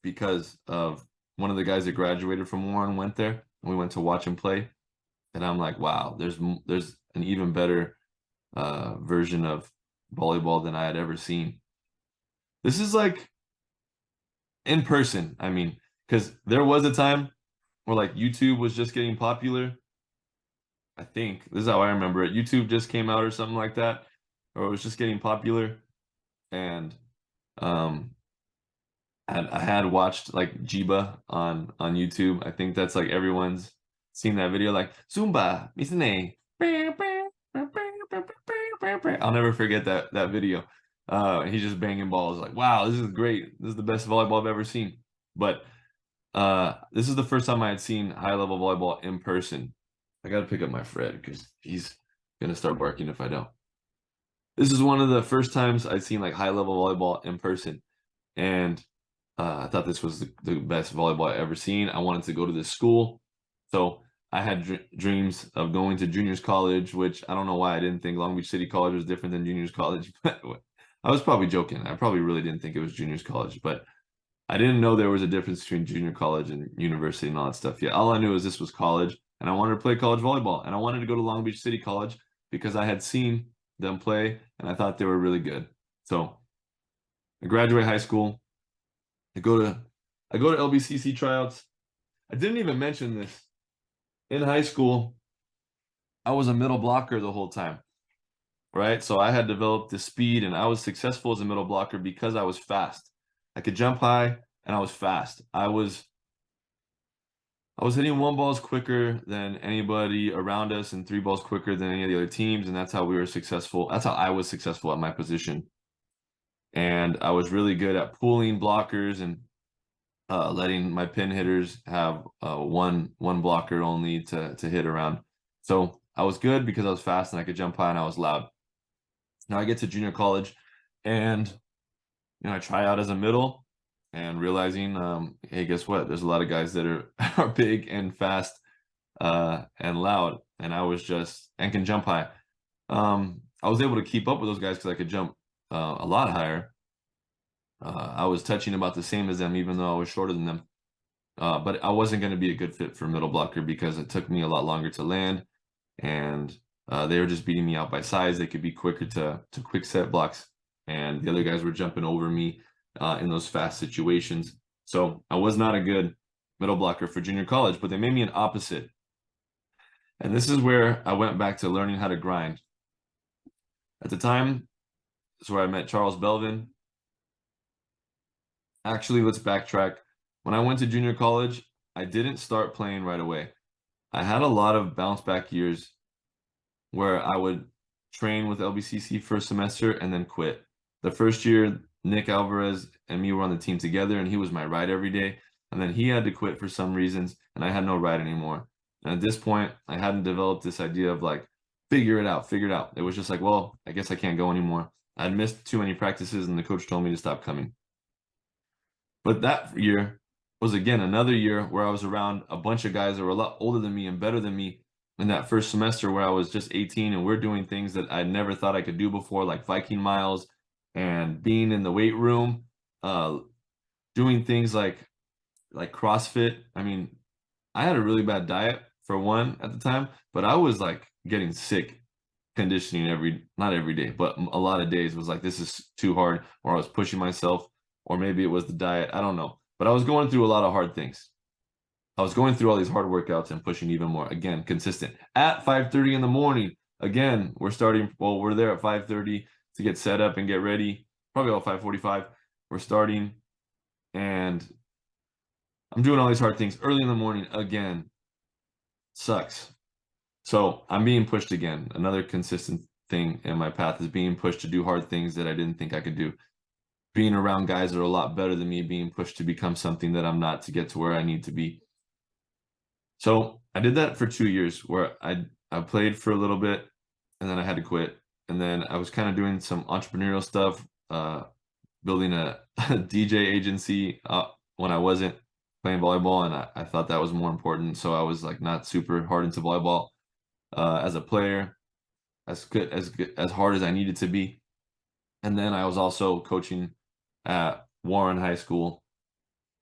A: because of one of the guys that graduated from Warren went there, and we went to watch him play. And I'm like, wow, there's an even better version of volleyball than I had ever seen. This is like in person. I mean, because there was a time where like YouTube was just getting popular. I think this is how I remember it. YouTube just came out or something like that, or it was just getting popular. And I had watched like Jiba on YouTube. I think that's like everyone's seen that video, like Zumba, Misane. I'll never forget that video. He's just banging balls. Like, wow, this is great. This is the best volleyball I've ever seen. But this is the first time I had seen high level volleyball in person. I got to pick up my Fred because he's gonna start barking if I don't. This is one of the first times I'd seen like high level volleyball in person, and I thought this was the best volleyball I ever seen. I wanted to go to this school, so I had dreams of going to juniors college, which I don't know why I didn't think Long Beach City College was different than juniors college. But I was probably joking. I probably really didn't think it was juniors college, but I didn't know there was a difference between junior college and university and all that stuff. Yeah, all I knew is this was college, and I wanted to play college volleyball, and I wanted to go to Long Beach City College because I had seen them play, and I thought they were really good. So I graduate high school. I go to LBCC tryouts. I didn't even mention this. In high school, I was a middle blocker the whole time, right? So I had developed the speed, and I was successful as a middle blocker because I was fast. I could jump high, and I was fast. I was hitting one balls quicker than anybody around us and three balls quicker than any of the other teams, and that's how we were successful. That's how I was successful at my position. And I was really good at pulling blockers and letting my pin hitters have one blocker only to hit around. So I was good because I was fast and I could jump high and I was loud. Now I get to junior college, and I try out as a middle, and realizing, hey, guess what? There's a lot of guys that are big and fast and loud, and I was and can jump high. I was able to keep up with those guys because I could jump a lot higher. I was touching about the same as them, even though I was shorter than them. but I wasn't going to be a good fit for middle blocker because it took me a lot longer to land, and they were just beating me out by size. They could be quicker to quick set blocks, and the other guys were jumping over me in those fast situations. So I was not a good middle blocker for junior college, but they made me an opposite. And this is where I went back to learning how to grind. At the time, that's where I met Charles Belvin. Actually, let's backtrack. When I went to junior college, I didn't start playing right away. I had a lot of bounce back years where I would train with LBCC first semester and then quit. The first year, Nick Alvarez and me were on the team together, and he was my ride every day. And then he had to quit for some reasons, and I had no ride anymore. And at this point, I hadn't developed this idea of like, figure it out, figure it out. It was just like, well, I guess I can't go anymore. I'd missed too many practices, and the coach told me to stop coming. But that year was again another year where I was around a bunch of guys that were a lot older than me and better than me in that first semester where I was just 18 and we're doing things that I never thought I could do before, like Viking miles and being in the weight room, doing things like CrossFit. I mean, I had a really bad diet for one at the time, but I was like getting sick conditioning not every day, but a lot of days was like, this is too hard, or I was pushing myself, or maybe it was the diet. I don't know. But I was going through a lot of hard things. I was going through all these hard workouts and pushing even more. Again, consistent. At 5:30 in the morning, again, we're there at 5:30 to get set up and get ready. Probably about 5:45. We're starting, and I'm doing all these hard things early in the morning again. Sucks. So I'm being pushed again. Another consistent thing in my path is being pushed to do hard things that I didn't think I could do. Being around guys that are a lot better than me, being pushed to become something that I'm not to get to where I need to be. So I did that for 2 years where I played for a little bit and then I had to quit. And then I was kind of doing some entrepreneurial stuff, building a DJ agency when I wasn't playing volleyball, and I thought that was more important. So I was like not super hard into volleyball as a player, as hard as I needed to be. And then I was also coaching at Warren High School,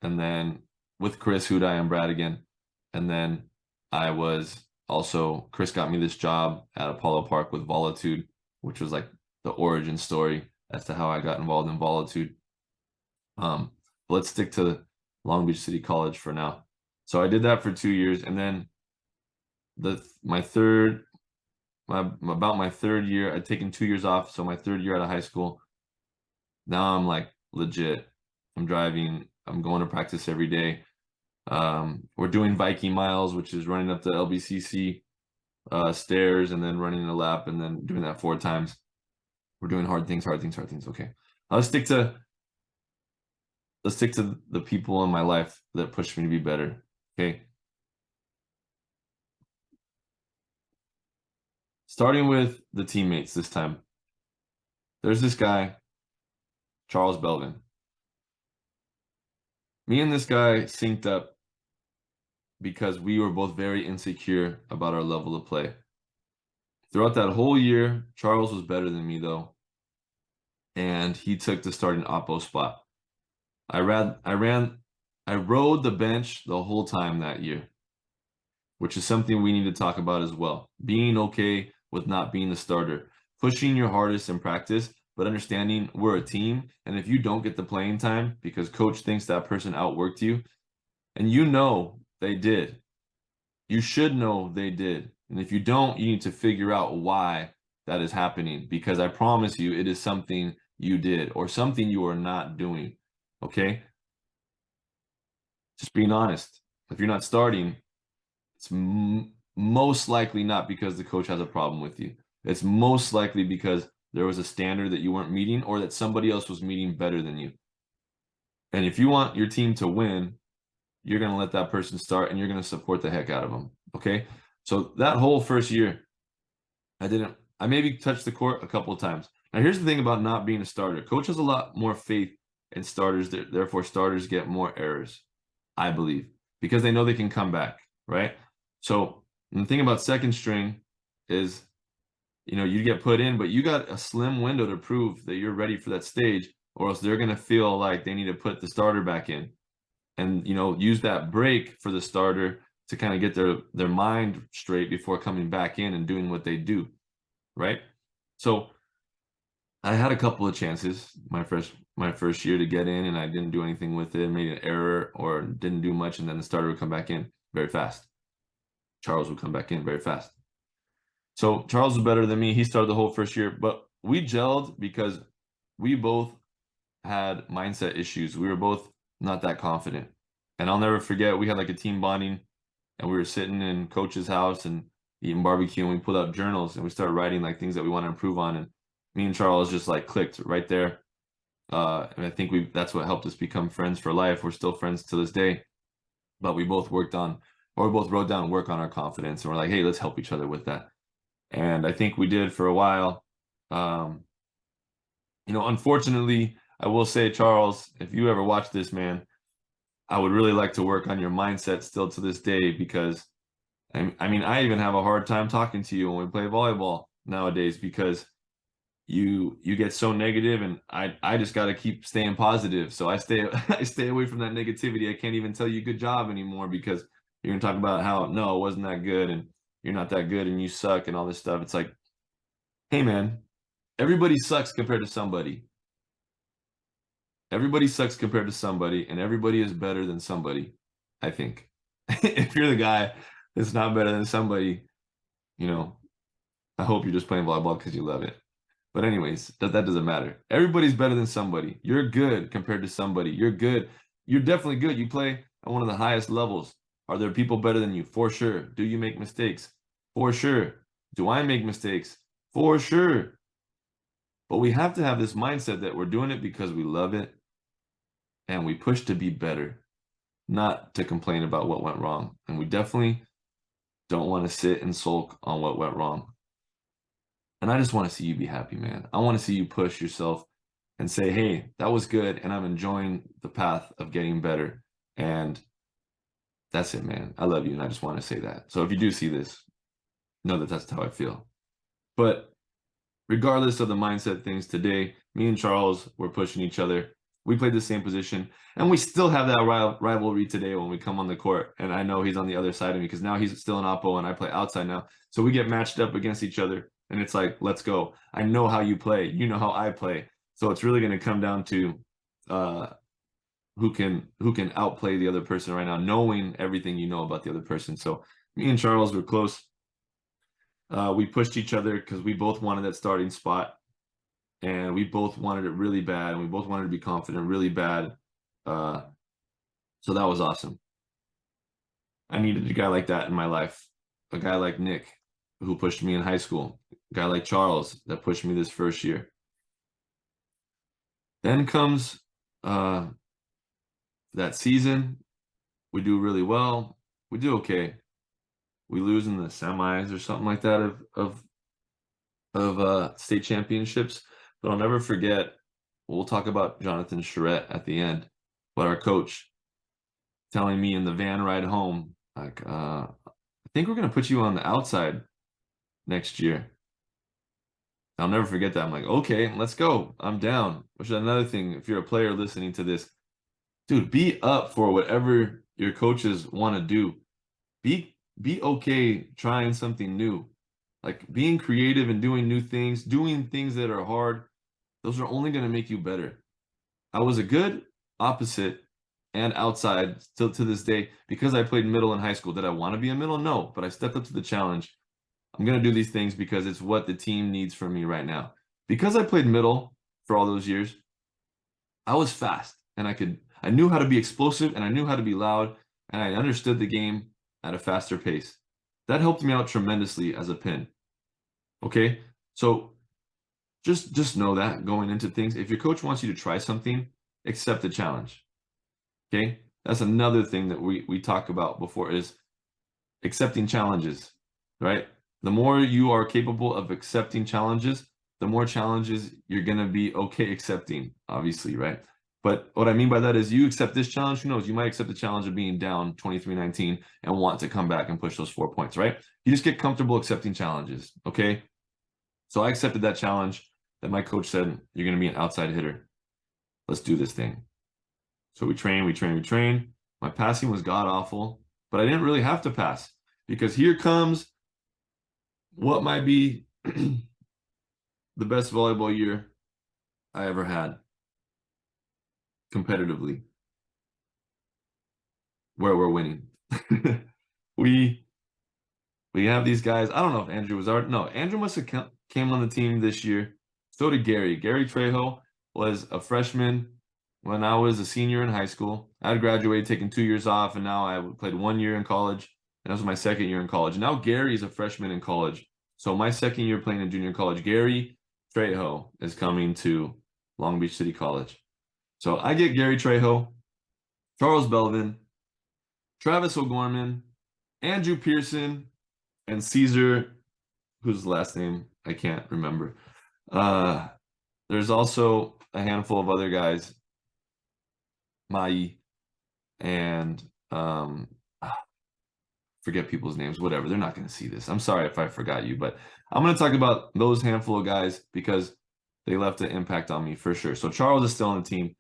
A: and then with Chris Huda and Brad again. And then Chris got me this job at Apollo Park with Volitude, which was like the origin story as to how I got involved in Volitude. Let's stick to Long Beach City College for now. So I did that for 2 years, and then my third year, I'd taken 2 years off. So my third year out of high school, now I'm like legit. I'm driving. I'm going to practice every day. We're doing Viking miles, which is running up the LBCC stairs and then running a lap and then doing that 4 times. We're doing hard things. Okay. Let's stick to the people in my life that pushed me to be better. Okay. Starting with the teammates this time. There's this guy, Charles Belvin. Me and this guy synced up because we were both very insecure about our level of play. Throughout that whole year, Charles was better than me though, and he took the starting oppo spot. I rode the bench the whole time that year, which is something we need to talk about as well. Being okay with not being the starter, pushing your hardest in practice, but understanding we're a team, and if you don't get the playing time because coach thinks that person outworked you, and you know they did, you should know they did. And if you don't, you need to figure out why that is happening, because I promise you it is something you did or something you are not doing. Okay? Just being honest. If you're not starting, it's most likely not because the coach has a problem with you. It's most likely because there was a standard that you weren't meeting or that somebody else was meeting better than you. And if you want your team to win, you're going to let that person start and you're going to support the heck out of them. Okay? So that whole first year, I maybe touched the court a couple of times. Now, here's the thing about not being a starter. Coach has a lot more faith in starters. Therefore, starters get more errors, I believe, because they know they can come back, right? So the thing about second string is, you get put in, but you got a slim window to prove that you're ready for that stage, or else they're going to feel like they need to put the starter back in. and use that break for the starter to kind of get their mind straight before coming back in and doing what they do, right? So I had a couple of chances my first year to get in, and I didn't do anything with it, made an error or didn't do much, and then the starter would come back in very fast. Charles would come back in very fast. So Charles was better than me. He started the whole first year, but we gelled because we both had mindset issues. We were both not that confident. And I'll never forget, we had like a team bonding, and we were sitting in coach's house and eating barbecue, and we pulled out journals and we started writing like things that we want to improve on. And me and Charles just like clicked right there. And I think that's what helped us become friends for life. We're still friends to this day, but we both wrote down work on our confidence, and we're like, hey, let's help each other with that. And I think we did for a while. Unfortunately, I will say, Charles, if you ever watch this, man, I would really like to work on your mindset still to this day, because I mean, I even have a hard time talking to you when we play volleyball nowadays, because you get so negative, and I just got to keep staying positive. So I stay away from that negativity. I can't even tell you good job anymore, because you're gonna talk about how, no, it wasn't that good, and you're not that good, and you suck, and all this stuff. It's like, hey man, everybody sucks compared to somebody. Everybody sucks compared to somebody, and everybody is better than somebody, I think. If you're the guy that's not better than somebody, I hope you're just playing volleyball because you love it. But anyways, that doesn't matter. Everybody's better than somebody. You're good compared to somebody. You're good. You're definitely good. You play at one of the highest levels. Are there people better than you? For sure. Do you make mistakes? For sure. Do I make mistakes? For sure. But we have to have this mindset that we're doing it because we love it, and we push to be better, not to complain about what went wrong. And we definitely don't want to sit and sulk on what went wrong. And I just want to see you be happy, man. I want to see you push yourself and say, hey, that was good, and I'm enjoying the path of getting better. And that's it, man. I love you, and I just want to say that. So if you do see this, know that that's how I feel. But regardless of the mindset things today, me and Charles were pushing each other. We played the same position, and we still have that rivalry today when we come on the court. And I know he's on the other side of me because now he's still an oppo and I play outside now. So we get matched up against each other, and it's like, let's go. I know how you play. You know how I play. So it's really going to come down to who can outplay the other person right now, knowing everything you know about the other person. So me and Charles were close. We pushed each other because we both wanted that starting spot, and we both wanted it really bad, and we both wanted to be confident really bad. So that was awesome. I needed a guy like that in my life, a guy like Nick, who pushed me in high school, a guy like Charles that pushed me this first year. Then comes that season. We do really well. We do okay. We lose in the semis or something like that of state championships. But I'll never forget. We'll talk about Jonathan Charette at the end, but our coach telling me in the van ride home, like, I think we're gonna put you on the outside next year. I'll never forget that. I'm like, okay, let's go. I'm down. Which is another thing, if you're a player listening to this, dude, be up for whatever your coaches want to do. Be okay trying something new. Like being creative and doing new things, doing things that are hard, those are only going to make you better. I was a good opposite and outside still to this day because I played middle in high school. Did I want to be a middle? No, but I stepped up to the challenge. I'm going to do these things because it's what the team needs from me right now. Because I played middle for all those years, I was fast, and I knew how to be explosive, and I knew how to be loud, and I understood the game at a faster pace. That helped me out tremendously as a pin. Okay? So just know that going into things, if your coach wants you to try something, accept the challenge. Okay? That's another thing that we talk about before, is accepting challenges, right? The more you are capable of accepting challenges, the more challenges you're going to be okay accepting, obviously, right? But what I mean by that is, you accept this challenge, who knows, you might accept the challenge of being down 23-19 and want to come back and push those 4 points, right? You just get comfortable accepting challenges, okay? So I accepted that challenge that my coach said, you're going to be an outside hitter. Let's do this thing. So we train. My passing was god-awful, but I didn't really have to pass because here comes what might be the best volleyball year I ever had competitively, where we're winning. we we have these guys. I don't know if Andrew was already. No, Andrew must have came on the team this year. So did Gary. Gary Trejo was a freshman when I was a senior in high school. I had graduated, taken 2 years off, and now I played 1 year in college. And that was my second year in college. Now Gary is a freshman in college. So my second year playing in junior college, Gary Trejo is coming to Long Beach City College. So I get Gary Trejo, Charles Belvin, Travis O'Gorman, Andrew Pearson, and Caesar, whose last name I can't remember. There's also a handful of other guys, Mai, and forget people's names, whatever. They're not going to see this. I'm sorry if I forgot you, but I'm going to talk about those handful of guys because they left an impact on me for sure. So Charles is still on the team.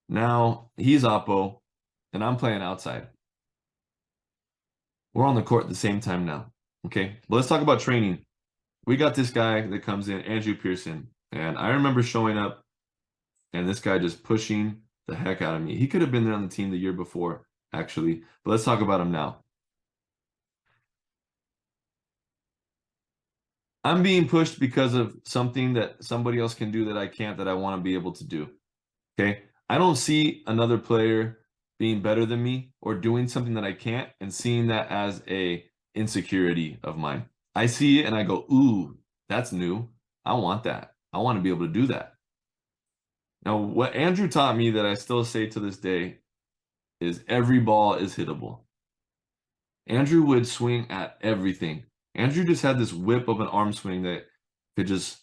A: Now he's Oppo, and I'm playing outside. We're on the court at the same time now. Okay, but let's talk about training. We got this guy that comes in, Andrew Pearson, and I remember showing up and this guy just pushing the heck out of me. He could have been there on the team the year before, actually, but let's talk about him now. I'm being pushed because of something that somebody else can do that I can't, that I want to be able to do. Okay, I don't see another player being better than me or doing something that I can't and seeing that as a insecurity of mine. I see it and I go, ooh, that's new. I want that. I want to be able to do that. Now, what Andrew taught me that I still say to this day is every ball is hittable. Andrew would swing at everything. Andrew just had this whip of an arm swing that could just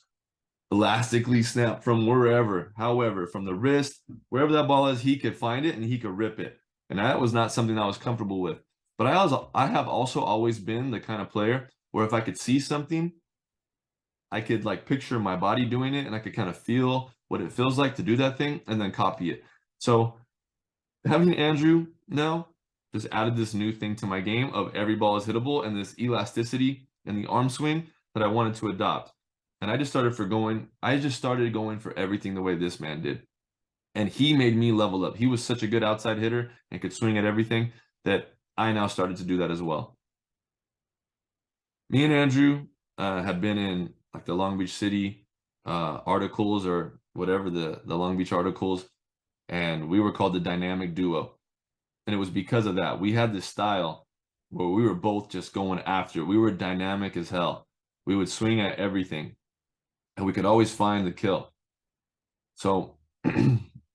A: elastically snap from wherever, however, from the wrist, wherever that ball is, he could find it and he could rip it. And that was not something I was comfortable with. But I have also always been the kind of player where if I could see something, I could like picture my body doing it and I could kind of feel what it feels like to do that thing and then copy it. So having Andrew now just added this new thing to my game of every ball is hittable and this elasticity and the arm swing that I wanted to adopt. And I just started going for everything the way this man did. And he made me level up. He was such a good outside hitter and could swing at everything that I now started to do that as well. Me and Andrew have been in like the Long Beach City articles or whatever, the Long Beach articles, and we were called the dynamic duo. And it was because of that. We had this style where we were both just going after it. We were dynamic as hell. We would swing at everything, and we could always find the kill. So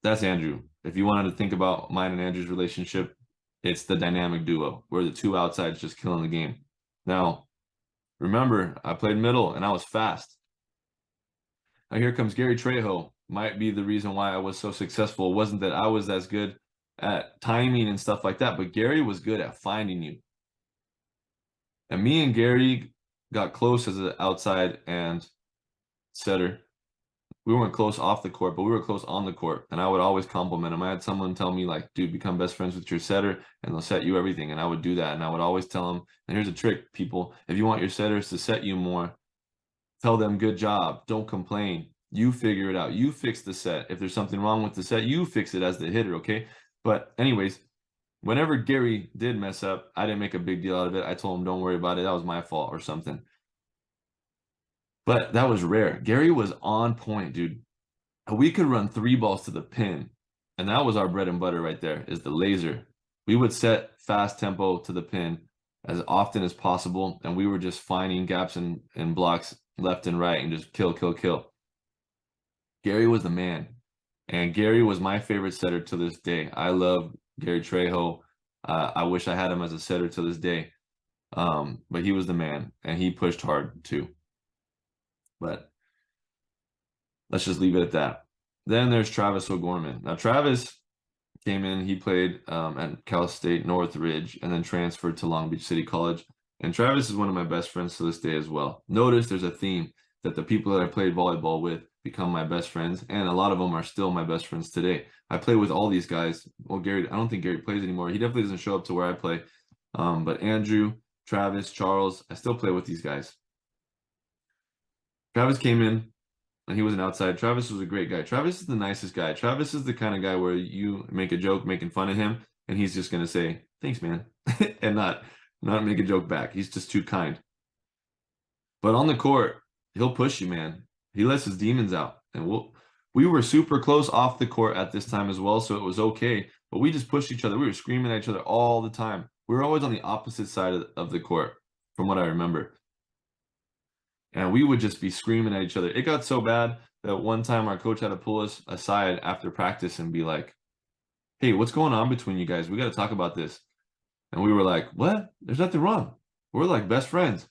A: that's Andrew. If you wanted to think about mine and Andrew's relationship, it's the dynamic duo. We're the two outsides just killing the game. Now, remember, I played middle and I was fast. Now here comes Gary Trejo. Might be the reason why I was so successful. It wasn't that I was as good at timing and stuff like that, but Gary was good at finding you. And me and Gary got close as an outside and setter. We weren't close off the court, but we were close on the court. And I would always compliment him. I had someone tell me, like, dude, become best friends with your setter and they'll set you everything. And I would do that. And I would always tell him, and here's a trick, people. If you want your setters to set you more, tell them good job. Don't complain. You figure it out. You fix the set. If there's something wrong with the set, you fix it as the hitter, okay? But anyways, whenever Gary did mess up, I didn't make a big deal out of it. I told him, don't worry about it. That was my fault or something. But that was rare. Gary was on point, dude. We could run 3 balls to the pin. And that was our bread and butter right there, is the laser. We would set fast tempo to the pin as often as possible. And we were just finding gaps and blocks left and right and just kill, kill, kill. Gary was the man. And Gary was my favorite setter to this day. I love Gary Trejo. I wish I had him as a setter to this day. But he was the man, and he pushed hard too. But let's just leave it at that. Then there's Travis O'Gorman. Now, Travis came in. He played at Cal State Northridge and then transferred to Long Beach City College. And Travis is one of my best friends to this day as well. Notice there's a theme that the people that I played volleyball with become my best friends, and a lot of them are still my best friends today. I play with all these guys. Well, Gary, I don't think Gary plays anymore. He definitely doesn't show up to where I play. But Andrew, Travis, Charles, I still play with these guys. Travis came in and he was an outside. Travis was a great guy. Travis is the nicest guy. Travis is the kind of guy where you make a joke making fun of him, and he's just gonna say, "Thanks, man," and not make a joke back. He's just too kind. But on the court, he'll push you, man. He lets his demons out. And we were super close off the court at this time as well, so it was okay. But we just pushed each other. We were screaming at each other all the time. We were always on the opposite side of the court, from what I remember. And we would just be screaming at each other. It got so bad that one time our coach had to pull us aside after practice and be like, "Hey, what's going on between you guys? We got to talk about this." And we were like, "What? There's nothing wrong. We're like best friends."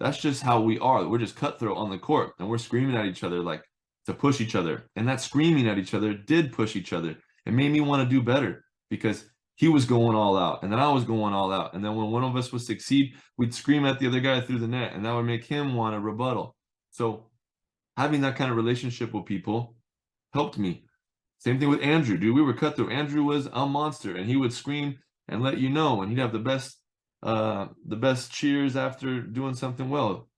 A: That's just how we are. We're just cutthroat on the court, and we're screaming at each other like to push each other. And that screaming at each other did push each other. It made me want to do better because he was going all out, and then I was going all out. And then when one of us would succeed, we'd scream at the other guy through the net, and that would make him want to rebuttal. So having that kind of relationship with people helped me. Same thing with Andrew, dude. We were cutthroat. Andrew was a monster, and he would scream and let you know, and he'd have the best cheers after doing something well.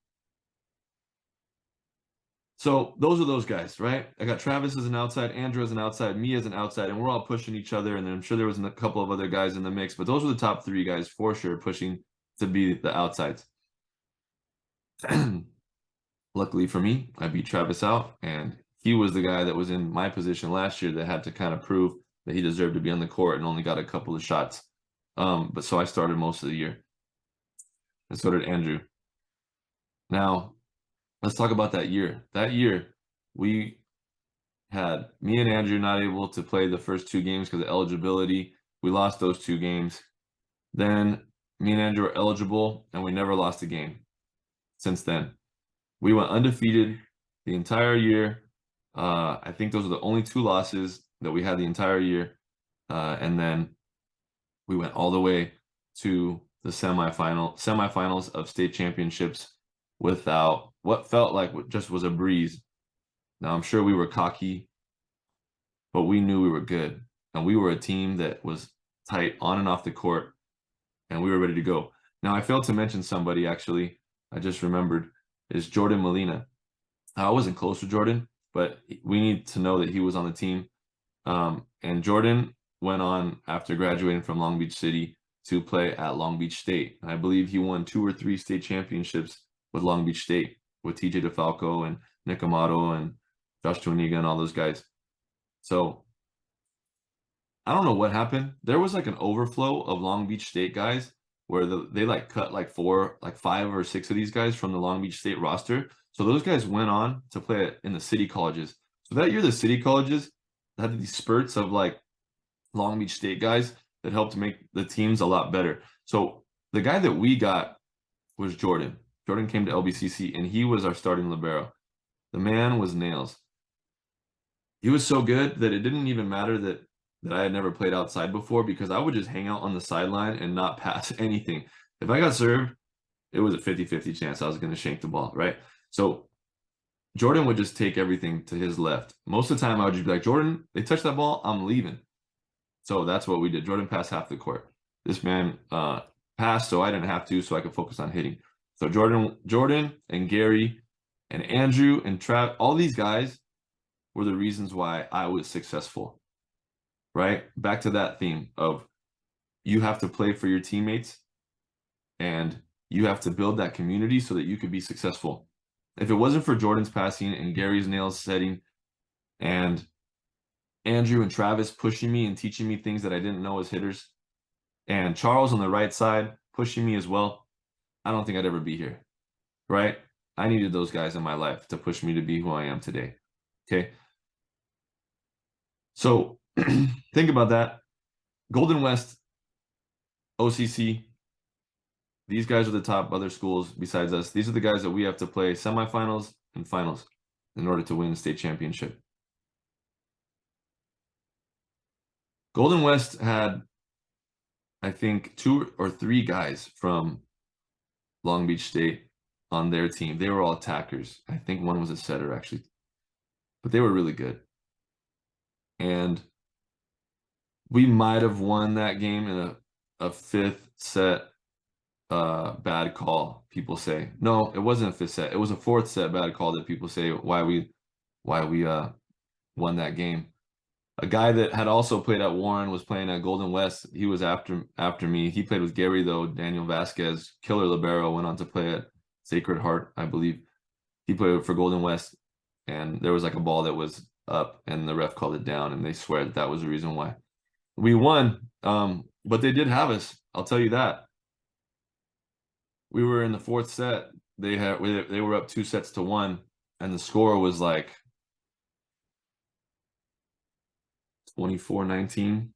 A: So those are those guys, right? I got Travis as an outside, Andrew as an outside, me as an outside, and we're all pushing each other. And then I'm sure there was a couple of other guys in the mix, but those were the top three guys for sure pushing to be the outsides. Luckily for me, I beat Travis out, and he was the guy that was in my position last year that had to kind of prove that he deserved to be on the court and only got a couple of shots. But so I started most of the year, and so did Andrew. Now, let's talk about that year. That year, we had me and Andrew not able to play the first two games because of eligibility. We lost those two games. Then me and Andrew were eligible, and we never lost a game since then. We went undefeated the entire year. I think those are the only two losses that we had the entire year. And then we went all the way to the semifinals of state championships without what felt like just was a breeze. Now, I'm sure we were cocky, but we knew we were good. And we were a team that was tight on and off the court, and we were ready to go. Now, I failed to mention somebody, actually, I just remembered, is Jordan Molina. I wasn't close to Jordan, but we need to know that he was on the team. And Jordan went on after graduating from Long Beach City to play at Long Beach State. I believe he won 2 or 3 state championships with Long Beach State, with TJ DeFalco and Nick Amato and Josh Tuaniga and all those guys. So I don't know what happened. There was like an overflow of Long Beach State guys where they like cut like 5 or 6 of these guys from the Long Beach State roster. So those guys went on to play in the city colleges. So that year, the city colleges had these spurts of like Long Beach State guys that helped make the teams a lot better. So the guy that we got was Jordan. Jordan came to LBCC, and he was our starting libero. The man was Nehls. He was so good that it didn't even matter that I had never played outside before, because I would just hang out on the sideline and not pass anything. If I got served, it was a 50-50 chance I was going to shank the ball, right? So Jordan would just take everything to his left. Most of the time, I would just be like, "Jordan, they touch that ball, I'm leaving." So that's what we did. Jordan passed half the court. This man passed so I didn't have to, so I could focus on hitting. So Jordan and Gary and Andrew and Trav, all these guys were the reasons why I was successful, right? Back to that theme of you have to play for your teammates, and you have to build that community so that you could be successful. If it wasn't for Jordan's passing and Gary's nails setting and Andrew and Travis pushing me and teaching me things that I didn't know as hitters, and Charles on the right side pushing me as well, I don't think I'd ever be here, right? I needed those guys in my life to push me to be who I am today, okay? So think about that. Golden West, OCC, these guys are the top other schools besides us. These are the guys that we have to play semifinals and finals in order to win the state championship. Golden West had, I think, 2 or 3 guys from Long Beach State on their team. They were all attackers. I think one was a setter, actually. but they were really good. And we might have won that game in a fifth set bad call, people say. No, it wasn't a fifth set. It was a fourth set bad call that people say why we won that game. A guy that had also played at Warren was playing at Golden West. He was after me. He played with Gary though. Daniel Vasquez, killer libero, went on to play at Sacred Heart, I believe. He played for Golden West, and there was like a ball that was up, and the ref called it down, and they swear that was the reason why we won. But they did have us. I'll tell you that. We were in the fourth set. They were up 2-1, and the score was like 24-19.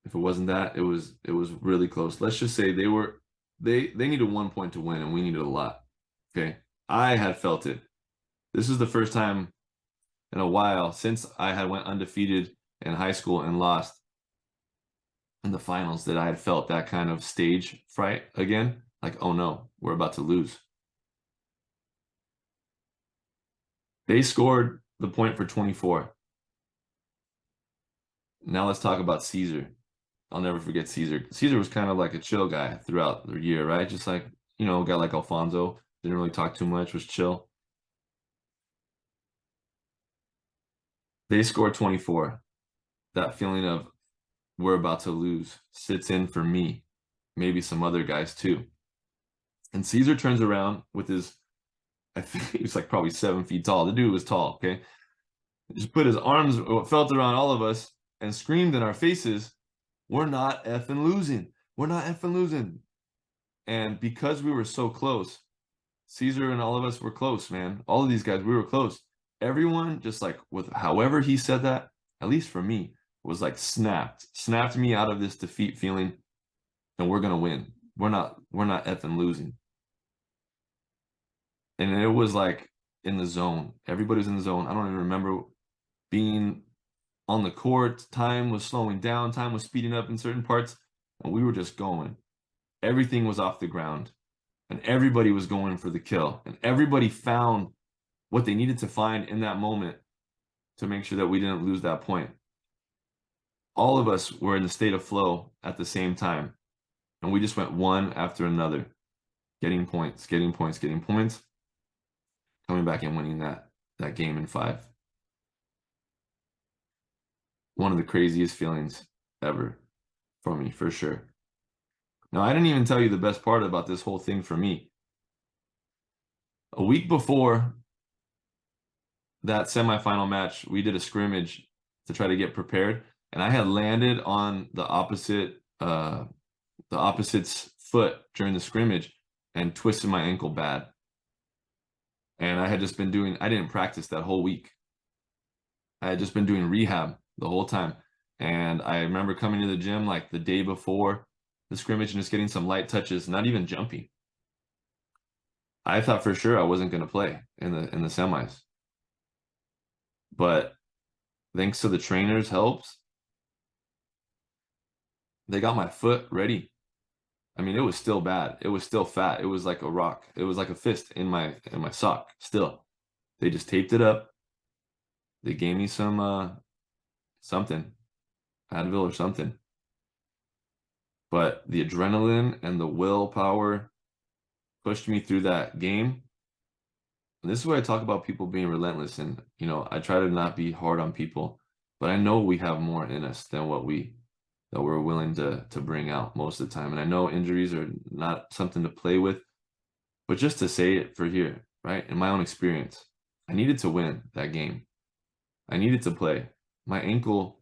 A: If it wasn't that, it was really close. Let's just say they needed 1 point to win, and we needed a lot. Okay, I had felt it. This is the first time in a while since I had went undefeated in high school and lost in the finals that I had felt that kind of stage fright again. Like, oh no, we're about to lose. They scored the point for 24. Now let's talk about Caesar. I'll never forget Caesar. Caesar was kind of like a chill guy throughout the year, right? Just like, a guy like Alfonso, didn't really talk too much, was chill. They scored 24. That feeling of we're about to lose sits in for me, maybe some other guys too. And Caesar turns around with his, I think he was like probably 7 feet tall. The dude was tall, okay? Just put his arms, felt around all of us and screamed in our faces, we're not effing losing. We're not effing losing. And because we were so close, Caesar and all of us were close, man. All of these guys, we were close. Everyone, just like with however he said that, at least for me, was like snapped me out of this defeat feeling, and we're gonna win. We're not effing losing. And it was like in the zone. Everybody was in the zone. I don't even remember being on the court. Time was slowing down. Time was speeding up in certain parts, and we were just going. Everything was off the ground, and everybody was going for the kill, and everybody found what they needed to find in that moment to make sure that we didn't lose that point. All of us were in a state of flow at the same time, and we just went one after another, getting points, coming back and winning that game in 5. One of the craziest feelings ever for me, for sure. Now, I didn't even tell you the best part about this whole thing for me. A week before that semifinal match, we did a scrimmage to try to get prepared, and I had landed on the opposite's foot during the scrimmage and twisted my ankle bad. And I had just been I didn't practice that whole week. I had just been doing rehab the whole time. And I remember coming to the gym like the day before the scrimmage and just getting some light touches, not even jumping. I thought for sure I wasn't going to play in the semis. But thanks to the trainer's helps, they got my foot ready. I mean, it was still bad. It was still fat. It was like a rock. It was like a fist in my sock still. They just taped it up. They gave me some something, Advil or something. But the adrenaline and the willpower pushed me through that game. And this is where I talk about people being relentless. And, I try to not be hard on people, but I know we have more in us than what we're willing to bring out most of the time. And I know injuries are not something to play with, but just to say it for here, right? In my own experience, I needed to win that game. I needed to play. My ankle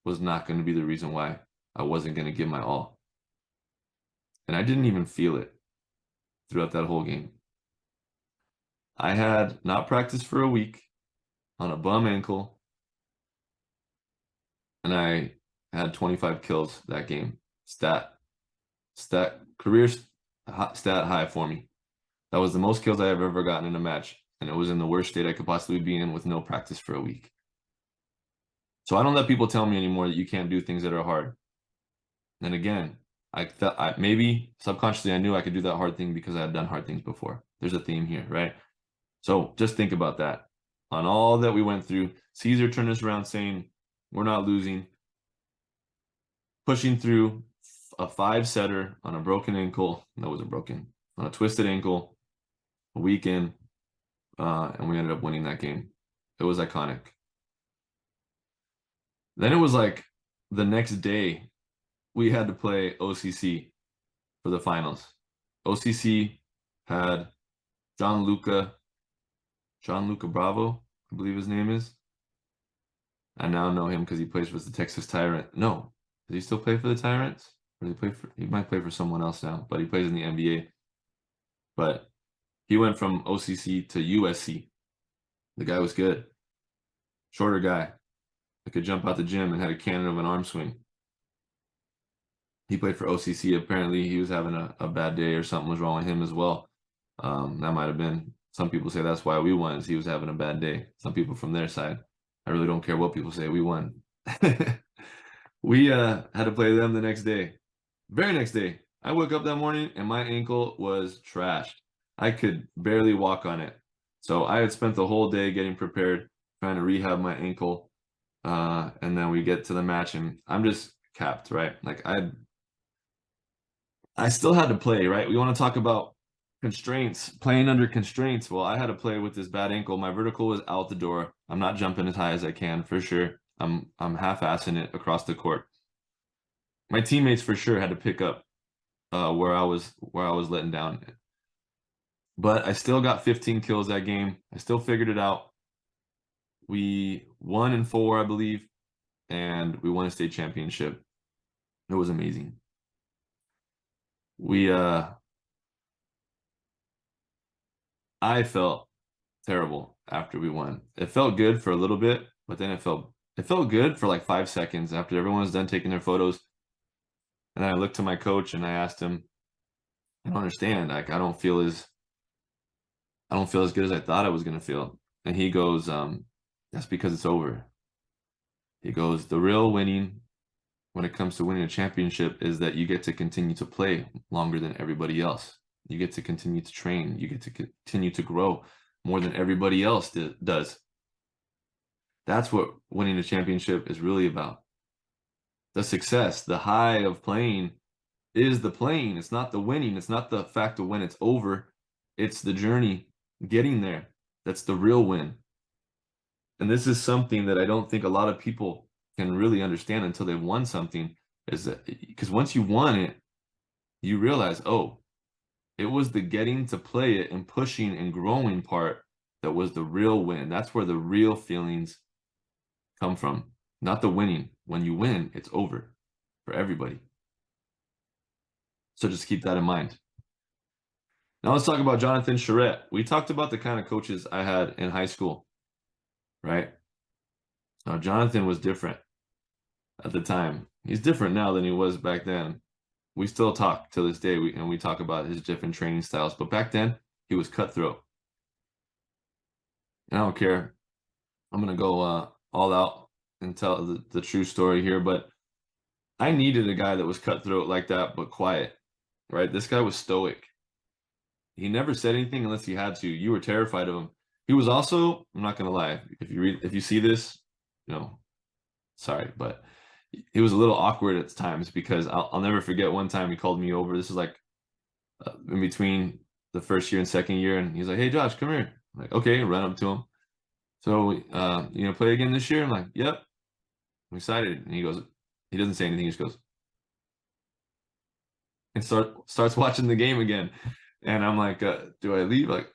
A: was not going to be the reason why I wasn't going to give my all. And I didn't even feel it throughout that whole game. I had not practiced for a week on a bum ankle, and I had 25 kills that game. Career stat high for me. That was the most kills I have ever gotten in a match, and it was in the worst state I could possibly be in with no practice for a week. So I don't let people tell me anymore that you can't do things that are hard. And again, I thought maybe subconsciously I knew I could do that hard thing because I had done hard things before. There's a theme here, right? So just think about that. on all that we went through. Caesar turned us around saying, we're not losing. Pushing through a 5-setter on a broken ankle. That wasn't broken. On a twisted ankle, a weekend, and we ended up winning that game. It was iconic. Then it was like the next day, we had to play OCC for the finals. OCC had Gianluca Bravo, I believe his name is. I now know him because he plays for the Texas Tyrant. No, does he still play for the Tyrants? Or does he play for? He might play for someone else now, but he plays in the NBA. But he went from OCC to USC. The guy was good. Shorter guy that could jump out the gym and had a cannon of an arm swing. He played for OCC. Apparently, he was having a bad day or something was wrong with him as well. That might have been. Some people say that's why we won, is he was having a bad day. Some people from their side. I really don't care what people say. We won. We had to play them the next day. Very next day. I woke up that morning and my ankle was trashed. I could barely walk on it. So I had spent the whole day getting prepared, trying to rehab my ankle. And then we get to the match and I'm just capped, right? Like I still had to play, right? We want to talk about constraints, playing under constraints. Well, I had to play with this bad ankle. My vertical was out the door. I'm not jumping as high as I can for sure. I'm half-assing it across the court. My teammates for sure had to pick up where I was letting down. But I still got 15 kills that game. I still figured it out. We won in 4, I believe, and we won a state championship. It was amazing. I felt terrible after we won. It felt good for a little bit, but then it felt good for like 5 seconds after everyone was done taking their photos. And then I looked to my coach and I asked him, I don't understand. Like I don't feel as good as I thought I was gonna feel. And he goes, that's because it's over. He goes, the real winning when it comes to winning a championship is that you get to continue to play longer than everybody else. You get to continue to train. You get to continue to grow more than everybody else does. That's what winning a championship is really about. The success, the high of playing is the playing. It's not the winning. It's not the fact of when it's over. It's the journey getting there. That's the real win. And this is something that I don't think a lot of people can really understand until they've won something, is that because once you won it, you realize, oh, it was the getting to play it and pushing and growing part that was the real win. That's where the real feelings come from, not the winning. When you win, it's over for everybody. So just keep that in mind. Now let's talk about Jonathan Charette. We talked about the kind of coaches I had in high school, right? Now Jonathan was different at the time. He's different now than he was back then. We still talk to this day, and we talk about his different training styles. But back then, he was cutthroat. And I don't care. I'm going to go all out and tell the true story here. But I needed a guy that was cutthroat like that, but quiet, right? This guy was stoic. He never said anything unless he had to. You were terrified of him. He was also, I'm not going to lie, if you see this, sorry, but he was a little awkward at times because I'll never forget one time he called me over. This is like in between the first year and second year, and he's like, "Hey, Josh, come here." I'm like, okay, run up to him. So, play again this year? I'm like, "Yep." I'm excited, and he doesn't say anything. He just goes and starts watching the game again, and I'm like, "Do I leave?" Like,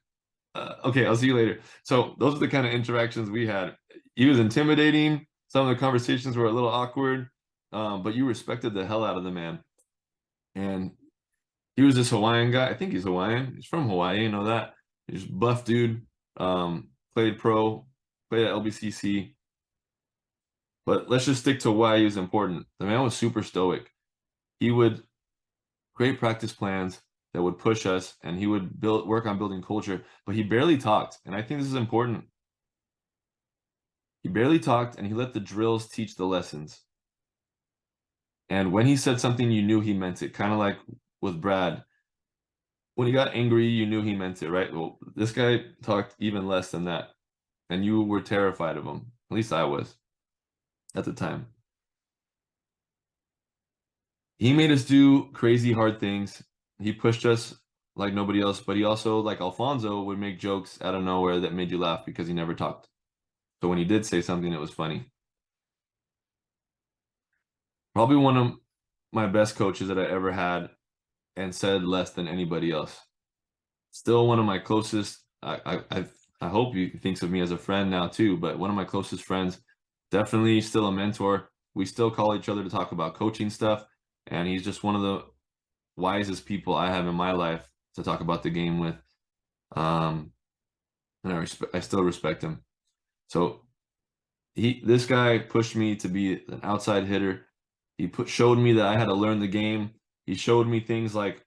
A: okay, I'll see you later. So those are the kind of interactions we had. He was intimidating. Some of the conversations were a little awkward, but you respected the hell out of the man. And he was this Hawaiian guy. I think he's Hawaiian. He's from Hawaii, you know that. He's a buff dude. Played pro, played at LBCC. But let's just stick to why he was important. The man was super stoic. He would create practice plans that would push us, and he would work on building culture, but he barely talked. And I think this is important. He barely talked, and he let the drills teach the lessons. And when he said something, you knew he meant it, kind of like with Brad. When he got angry, you knew he meant it, right? Well, this guy talked even less than that. and you were terrified of him. At least I was at the time. He made us do crazy hard things. He pushed us like nobody else, but he also, like Alfonso, would make jokes out of nowhere that made you laugh because he never talked. So when he did say something, it was funny. Probably one of my best coaches that I ever had, and said less than anybody else. Still one of my closest. I hope he thinks of me as a friend now too, but one of my closest friends, definitely still a mentor. We still call each other to talk about coaching stuff, and he's just one of the wisest people I have in my life to talk about the game with. And I still respect him. So this guy pushed me to be an outside hitter. Showed me that I had to learn the game. He showed me things like,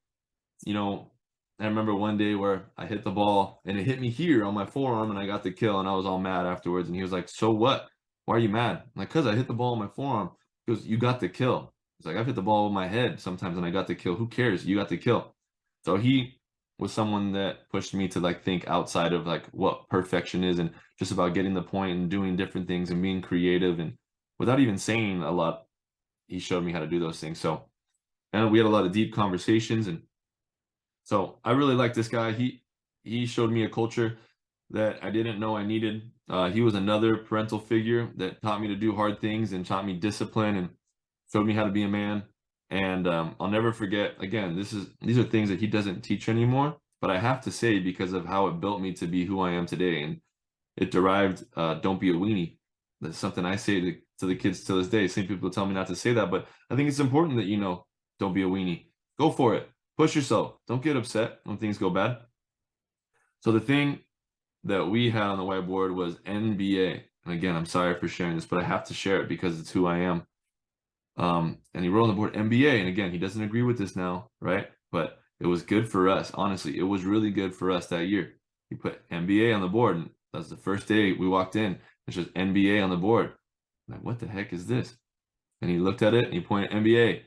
A: you know, I remember one day where I hit the ball and it hit me here on my forearm and I got the kill, and I was all mad afterwards. And he was like, "So what? Why are you mad?" I'm like, "Cause I hit the ball on my forearm." He goes, "You got the kill." He's like, "I've hit the ball with my head sometimes and I got the kill. Who cares? You got the kill." So he was someone that pushed me to like think outside of like what perfection is, and just about getting the point and doing different things and being creative, and without even saying a lot, he showed me how to do those things. So, and we had a lot of deep conversations, and so I really like this guy. He showed me a culture that I didn't know I needed. He was another parental figure that taught me to do hard things and taught me discipline and showed me how to be a man. And I'll never forget. Again, these are things that he doesn't teach anymore, but I have to say because of how it built me to be who I am today. And it derived, "Don't be a weenie." That's something I say to the kids to this day. Some people tell me not to say that, but I think it's important that don't be a weenie. Go for it. Push yourself. Don't get upset when things go bad. So the thing that we had on the whiteboard was NBA. And again, I'm sorry for sharing this, but I have to share it because it's who I am. And he wrote on the board NBA. And again, he doesn't agree with this now, right? But it was good for us. Honestly, it was really good for us that year. He put NBA on the board, and that was the first day we walked in. It's just NBA on the board. I'm like, what the heck is this? And he looked at it and he pointed NBA.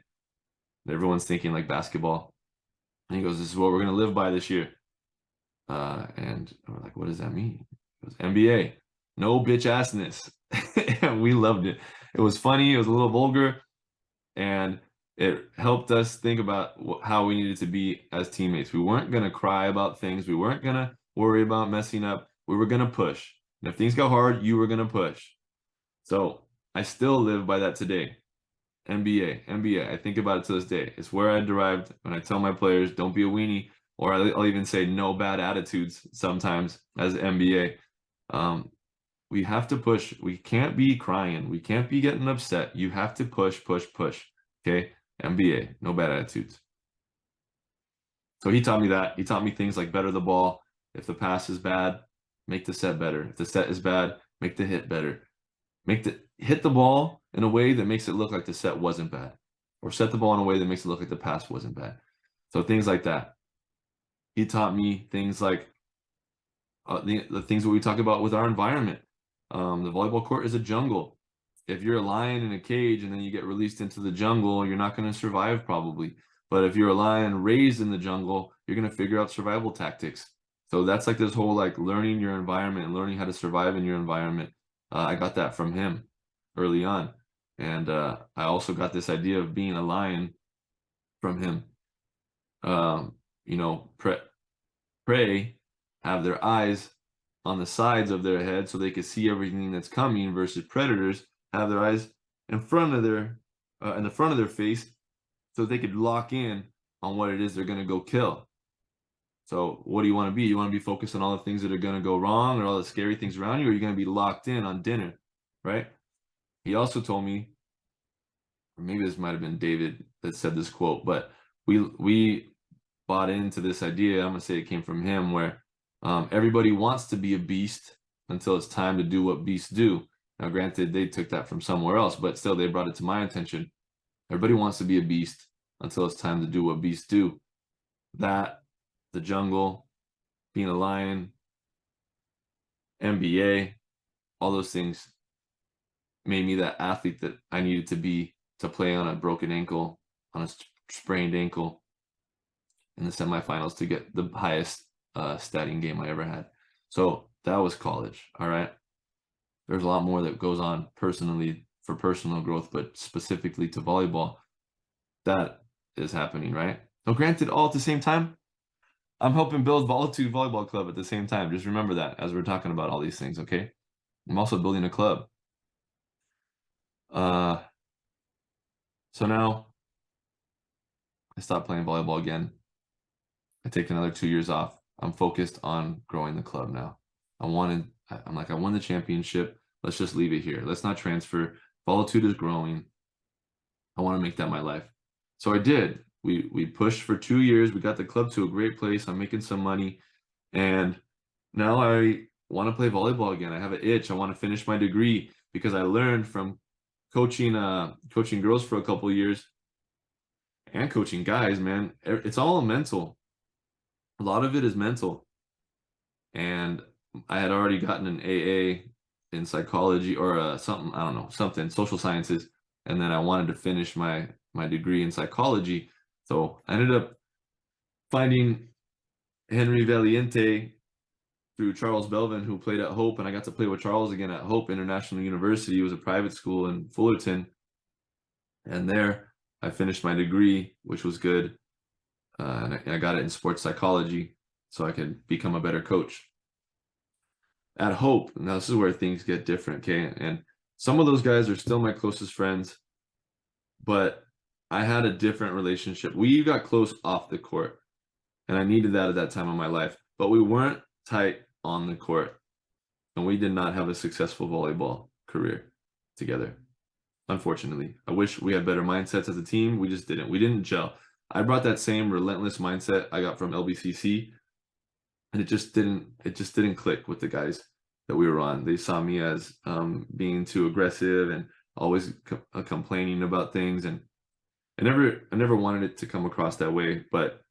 A: And everyone's thinking like basketball. And he goes, "This is what we're gonna live by this year." And we're like, "What does that mean?" He goes, "NBA, no bitch assness." And we loved it. It was funny. It was a little vulgar, and it helped us think about how we needed to be as teammates. We weren't gonna cry about things. We weren't gonna worry about messing up. We were gonna push. And if things got hard, you were gonna push. So I still live by that today. NBA, NBA. I think about it to this day. It's where I derived when I tell my players, "Don't be a weenie," or I'll even say, "No bad attitudes," sometimes as NBA. Um, we have to push. We can't be crying. We can't be getting upset. You have to push, push, push. Okay? NBA, no bad attitudes. So he taught me that. He taught me things like better the ball. If the pass is bad, make the set better. If the set is bad, make the hit better. Hit the ball in a way that makes it look like the set wasn't bad, or set the ball in a way that makes it look like the pass wasn't bad. So things like that. He taught me things like the things that we talk about with our environment. The volleyball court is a jungle. If you're a lion in a cage and then you get released into the jungle, you're not going to survive probably. But if you're a lion raised in the jungle, you're going to figure out survival tactics. So that's like this whole like learning your environment and learning how to survive in your environment. I got that from him early on. And I also got this idea of being a lion from him. Um, you know, prey have their eyes on the sides of their head so they can see everything that's coming, versus predators have their eyes in front of their in the front of their face so they could lock in on what it is they're going to go kill. So what do you want to be? You want to be focused on all the things that are going to go wrong or all the scary things around you, or are you going to be locked in on dinner, right? He also told me, or maybe this might have been David that said this quote, but we bought into this idea. I'm gonna say it came from him, where everybody wants to be a beast until it's time to do what beasts do. Now, granted, they took that from somewhere else, but still, they brought it to my attention. Everybody wants to be a beast until it's time to do what beasts do. That, the jungle, being a lion, NBA, all those things made me that athlete that I needed to be to play on a broken ankle, on a sprained ankle in the semifinals to get the highest statting game I ever had. So that was college. All right. there's a lot more that goes on personally for personal growth, but specifically to volleyball, that is happening, right? Now, granted, all at the same time, I'm helping build Volitude Volleyball Club at the same time. Just remember that as we're talking about all these things, okay? I'm also building a club. So now I stopped playing volleyball again. I take another 2 years off. I'm focused on growing the club now. I'm like, I won the championship. Let's just leave it here. Let's not transfer. Volitude is growing. I want to make that my life. So I did. We pushed for 2 years. We got the club to a great place. I'm making some money. And now I want to play volleyball again. I have an itch. I want to finish my degree because I learned from coaching girls for a couple of years and coaching guys, man. It's all mental. A lot of it is mental. And I had already gotten an AA in psychology or something, I don't know, something, social sciences. And then I wanted to finish my degree in psychology. So I ended up finding Henry Valiente through Charles Belvin, who played at Hope, and I got to play with Charles again at Hope International University. It was a private school in Fullerton. And there I finished my degree, which was good. And I got it in sports psychology so I could become a better coach. At Hope, now this is where things get different, okay? And some of those guys are still my closest friends, but I had a different relationship. We got close off the court, and I needed that at that time of my life, but we weren't tight on the court, and we did not have a successful volleyball career together, unfortunately. I wish we had better mindsets as a team. We just didn't. We didn't gel. I brought that same relentless mindset I got from LBCC, and it just didn't click with the guys that we were on. They saw me as being too aggressive and always complaining about things, and I never wanted it to come across that way, but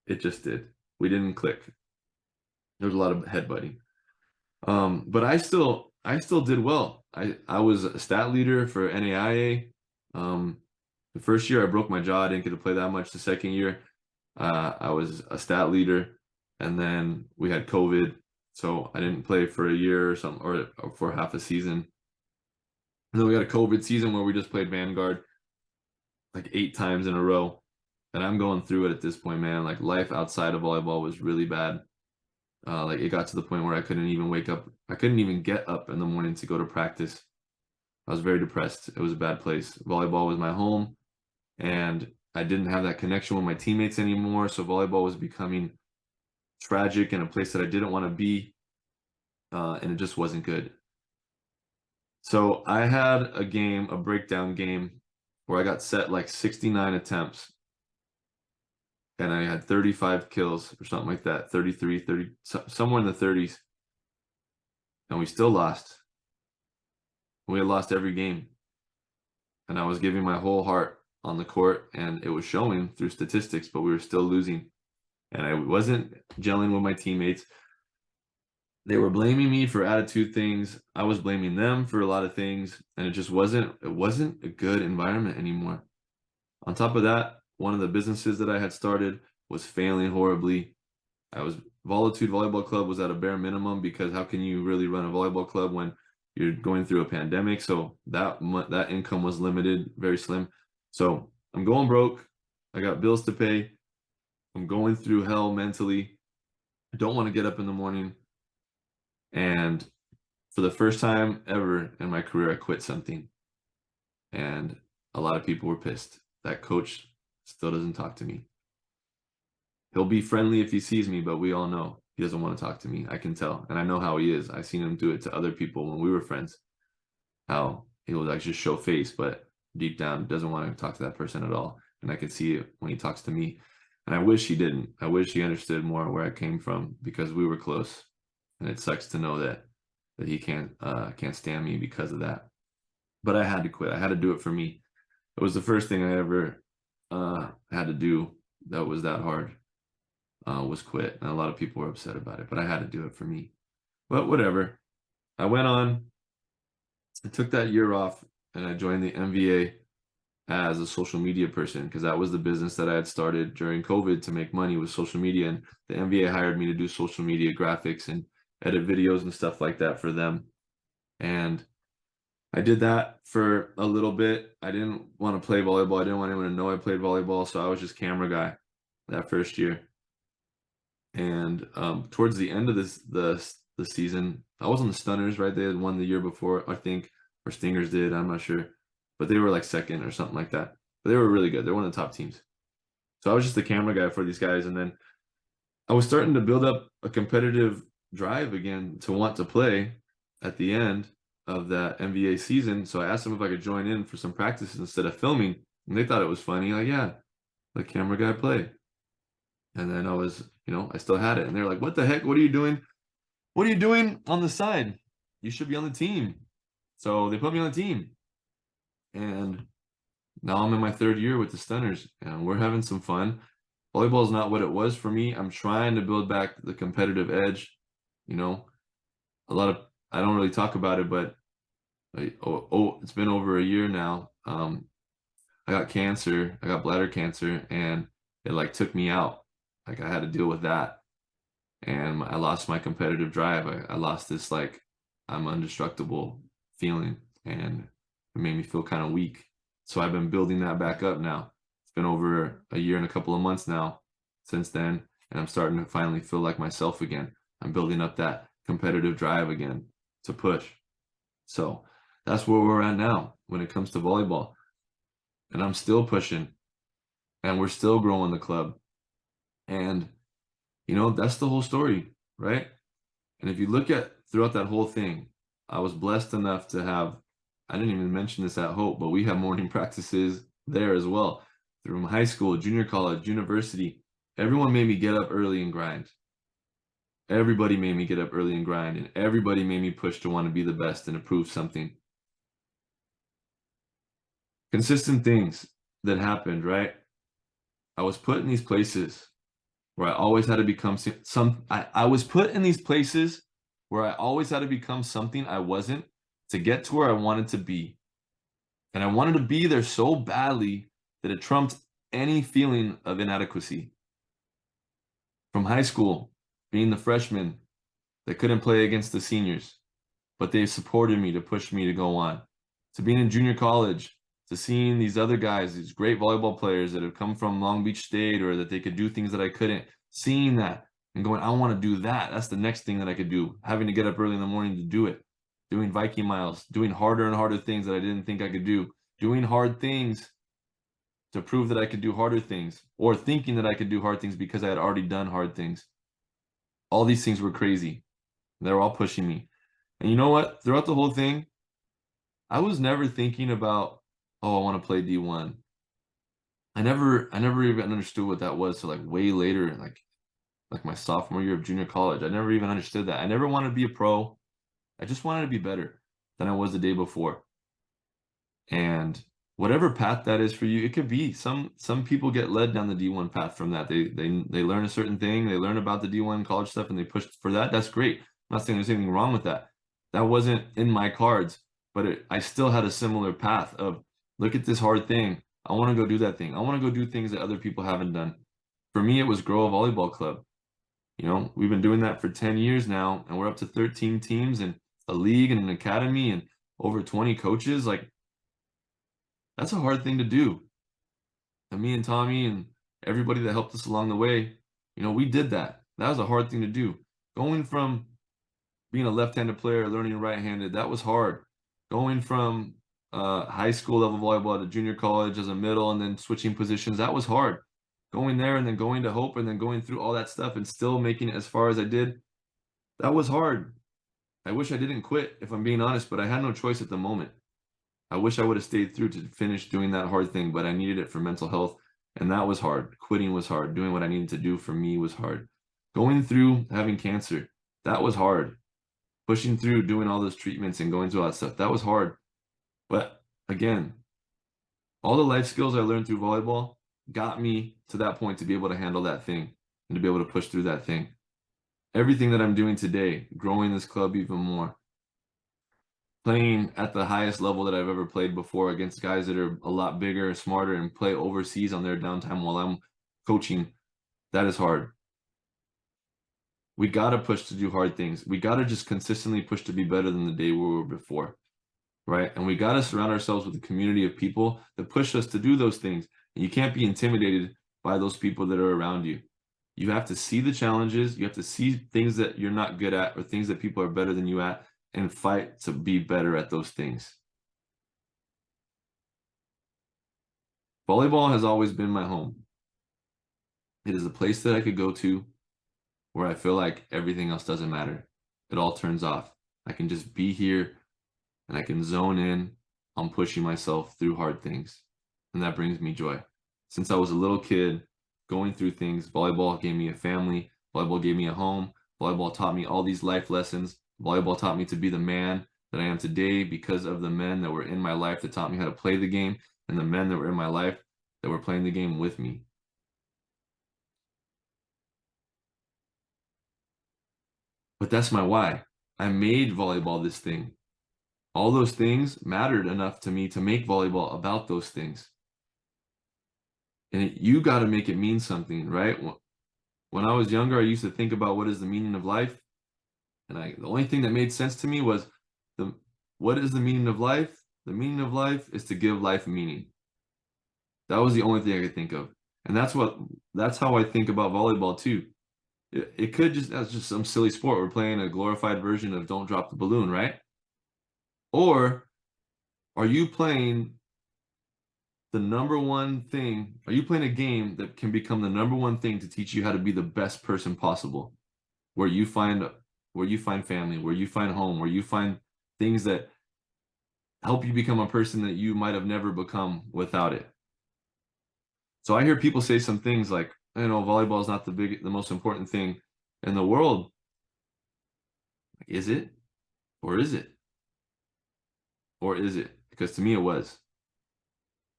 A: it just did. We didn't click. There was a lot of headbutting. But I still did well. I was a stat leader for NAIA. The first year I broke my jaw. I didn't get to play that much. The second year, I was a stat leader, and then we had COVID, so I didn't play for a year or something, or for half a season. And then we had a COVID season where we just played Vanguard like 8 times in a row. And I'm going through it at this point, man. Like, life outside of volleyball was really bad. Like, it got to the point where I couldn't even wake up. I couldn't even get up in the morning to go to practice. I was very depressed. It was a bad place. Volleyball was my home, and I didn't have that connection with my teammates anymore. So volleyball was becoming tragic in a place that I didn't want to be, and it just wasn't good. So I had a breakdown game, where I got set like 69 attempts, and I had 35 kills or something like that, 33, 30, somewhere in the 30s, and we still lost. We had lost every game, and I was giving my whole heart on the court, and it was showing through statistics, but we were still losing, and I wasn't gelling with my teammates. They were blaming me for attitude things. I was blaming them for a lot of things, and it wasn't a good environment anymore. On top of that, one of the businesses that I had started was failing horribly. Volitude Volleyball Club was at a bare minimum, because how can you really run a volleyball club when you're going through a pandemic? So that income was limited, very slim. So I'm going broke. I got bills to pay. I'm going through hell mentally. I don't want to get up in the morning. And for the first time ever in my career, I quit something. And a lot of people were pissed. That coach still doesn't talk to me. He'll be friendly if he sees me, but we all know he doesn't want to talk to me. I can tell. And I know how he is. I've seen him do it to other people when we were friends. How he will like just show face, but deep down doesn't want to talk to that person at all. And I can see it when he talks to me. And I wish he didn't. I wish he understood more where I came from, because we were close. And it sucks to know that he can't stand me because of that. But I had to quit. I had to do it for me. It was the first thing I ever had to do that was that hard, was quit. And a lot of people were upset about it, but I had to do it for me. But whatever. I went on. I took that year off, and I joined the MVA as a social media person, because that was the business that I had started during COVID to make money with social media. And the MVA hired me to do social media graphics and edit videos and stuff like that for them. And I did that for a little bit. I didn't want to play volleyball. I didn't want anyone to know I played volleyball, so I was just camera guy that first year. And towards the end of the season, I was on the Stunners, right? They had won the year before, I think, or Stingers did. I'm not sure, but they were like second or something like that. But they were really good. They're one of the top teams. So I was just the camera guy for these guys, and then I was starting to build up a competitive drive again to want to play at the end of that NBA season. So I asked them if I could join in for some practices instead of filming, and they thought it was funny. Like, yeah, the camera guy play. And then I was, I still had it. And they're like, what the heck? What are you doing? What are you doing on the side? You should be on the team. So they put me on the team. And now I'm in my third year with the Stunners, and we're having some fun. Volleyball is not what it was for me. I'm trying to build back the competitive edge. You know, I don't really talk about it, but it's been over a year now. I got cancer. I got bladder cancer, and it like took me out. Like I had to deal with that, and I lost my competitive drive. I lost this like I'm indestructible feeling, and it made me feel kind of weak. So I've been building that back up now. It's been over a year and a couple of months now since then, and I'm starting to finally feel like myself again. I'm building up that competitive drive again to push. So that's where we're at now when it comes to volleyball. And I'm still pushing, and we're still growing the club. And, that's the whole story, right? And if you look at throughout that whole thing, I was blessed enough to have, I didn't even mention this at Hope, but we have morning practices there as well. Through high school, junior college, university, everyone made me get up early and grind. Everybody made me get up early and grind, and everybody made me push to want to be the best and improve something. Consistent things that happened, right? I was put in these places where I always had to become I was put in these places where I always had to become something I wasn't to get to where I wanted to be. And I wanted to be there so badly that it trumped any feeling of inadequacy. From high school, being the freshman that couldn't play against the seniors, but they supported me to push me to go on, to being in junior college, to seeing these other guys, these great volleyball players that have come from Long Beach State or that they could do things that I couldn't, seeing that and going, I want to do that. That's the next thing that I could do. Having to get up early in the morning to do it, doing Viking miles, doing harder and harder things that I didn't think I could do, doing hard things to prove that I could do harder things, or thinking that I could do hard things because I had already done hard things. All these things were crazy. They were all pushing me. And you know what? Throughout the whole thing, I was never thinking about, oh, I want to play D1. I never even understood what that was. So like way later, like my sophomore year of junior college, I never even understood that. I never wanted to be a pro. I just wanted to be better than I was the day before. And whatever path that is for you, it could be some people get led down the D1 path from that. They learn a certain thing, they learn about the D1 college stuff, and they push for that. That's great. I'm not saying there's anything wrong with that. That wasn't in my cards, but I still had a similar path of look at this hard thing. I want to go do that thing. I want to go do things that other people haven't done. For me, it was grow a volleyball club. We've been doing that for 10 years now, and we're up to 13 teams and a league and an academy and over 20 coaches. Like, that's a hard thing to do. And me and Tommy and everybody that helped us along the way, we did that. That was a hard thing to do. Going from being a left-handed player, learning right-handed, that was hard. Going from high school level volleyball to junior college as a middle and then switching positions, that was hard. Going there and then going to Hope and then going through all that stuff and still making it as far as I did, that was hard. I wish I didn't quit, if I'm being honest, but I had no choice at the moment. I wish I would have stayed through to finish doing that hard thing, but I needed it for mental health. And that was hard. Quitting was hard. Doing what I needed to do for me was hard. Going through having cancer, that was hard. Pushing through doing all those treatments and going through all that stuff, that was hard. But again, all the life skills I learned through volleyball got me to that point to be able to handle that thing and to be able to push through that thing. Everything that I'm doing today, growing this club even more, playing at the highest level that I've ever played before against guys that are a lot bigger, smarter, and play overseas on their downtime while I'm coaching, that is hard. We got to push to do hard things. We got to just consistently push to be better than the day we were before, right? And we got to surround ourselves with a community of people that push us to do those things. And you can't be intimidated by those people that are around you. You have to see the challenges. You have to see things that you're not good at or things that people are better than you at and fight to be better at those things. Volleyball has always been my home. It is a place that I could go to where I feel like everything else doesn't matter. It all turns off. I can just be here and I can zone in on pushing myself through hard things. And that brings me joy. Since I was a little kid going through things, volleyball gave me a family, volleyball gave me a home, volleyball taught me all these life lessons. Volleyball taught me to be the man that I am today because of the men that were in my life that taught me how to play the game and the men that were in my life that were playing the game with me. But that's my why. I made volleyball this thing. All those things mattered enough to me to make volleyball about those things. And you got to make it mean something, right? When I was younger, I used to think about what is the meaning of life. And the only thing that made sense to me was what is the meaning of life? The meaning of life is to give life meaning. That was the only thing I could think of. And that's how I think about volleyball too. It could that's just some silly sport. We're playing a glorified version of Don't Drop the Balloon, right? Or are you playing the number one thing? Are you playing a game that can become the number one thing to teach you how to be the best person possible? Where you find family, where you find home, where you find things that help you become a person that you might have never become without it. So I hear people say some things like, volleyball is not the most important thing in the world. Is it? Or is it? Or is it? Because to me it was.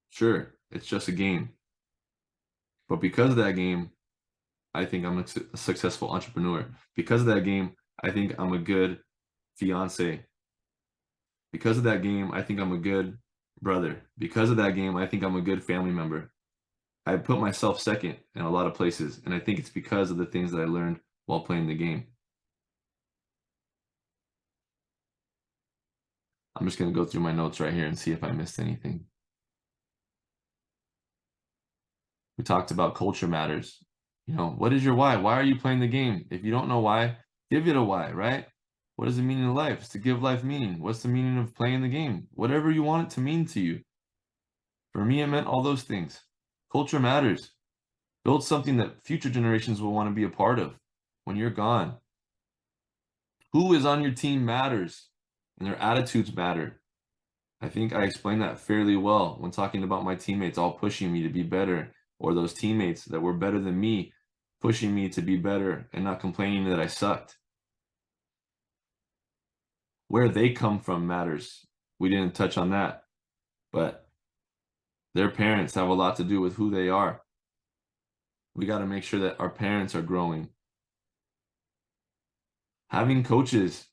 A: Sure, it's just a game. But because of that game, I think I'm a successful entrepreneur. Because of that game, I think I'm a good fiance. Because of that game, I think I'm a good brother. Because of that game, I think I'm a good family member. I put myself second in a lot of places, and I think it's because of the things that I learned while playing the game. I'm just going to go through my notes right here and see if I missed anything. We talked about culture matters. What is your why? Why are you playing the game? If you don't know why, give it a why, right? What is the meaning of life? It's to give life meaning. What's the meaning of playing the game? Whatever you want it to mean to you. For me, it meant all those things. Culture matters. Build something that future generations will want to be a part of when you're gone. Who is on your team matters, and their attitudes matter. I think I explained that fairly well when talking about my teammates all pushing me to be better, or those teammates that were better than me pushing me to be better and not complaining that I sucked. Where they come from matters. We didn't touch on that, but their parents have a lot to do with who they are. We got to make sure that our parents are growing. Having coaches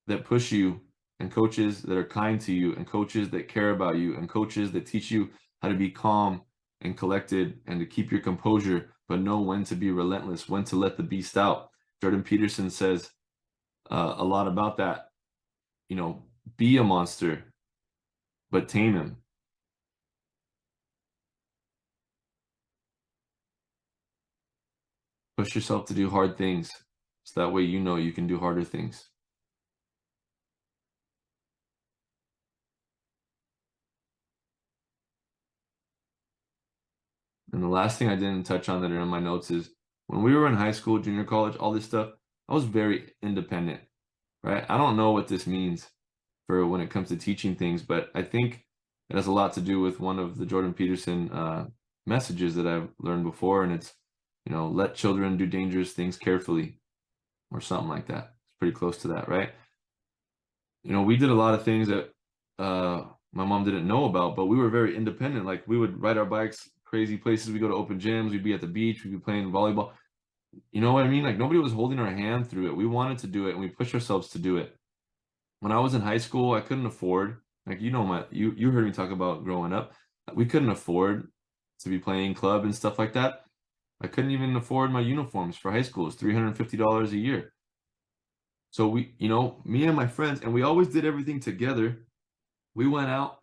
A: that push you and coaches that are kind to you and coaches that care about you and coaches that teach you how to be calm and collected and to keep your composure, but know when to be relentless, when to let the beast out. Jordan Peterson says a lot about that. Be a monster, but tame him. Push yourself to do hard things so that way you can do harder things. And the last thing I didn't touch on that are in my notes is when we were in high school, junior college, all this stuff, I was very independent, right? I don't know what this means for when it comes to teaching things, but I think it has a lot to do with one of the Jordan Peterson messages that I've learned before. And it's, let children do dangerous things carefully or something like that. It's pretty close to that, right? We did a lot of things that my mom didn't know about, but we were very independent. Like we would ride our bikes crazy places. We go to open gyms. We'd be at the beach. We'd be playing volleyball. You know what I mean? Like nobody was holding our hand through it. We wanted to do it and we pushed ourselves to do it. When I was in high school, I couldn't afford, like, you heard me talk about growing up. We couldn't afford to be playing club and stuff like that. I couldn't even afford my uniforms for high school. It's $350 a year. So we, me and my friends, and we always did everything together. We went out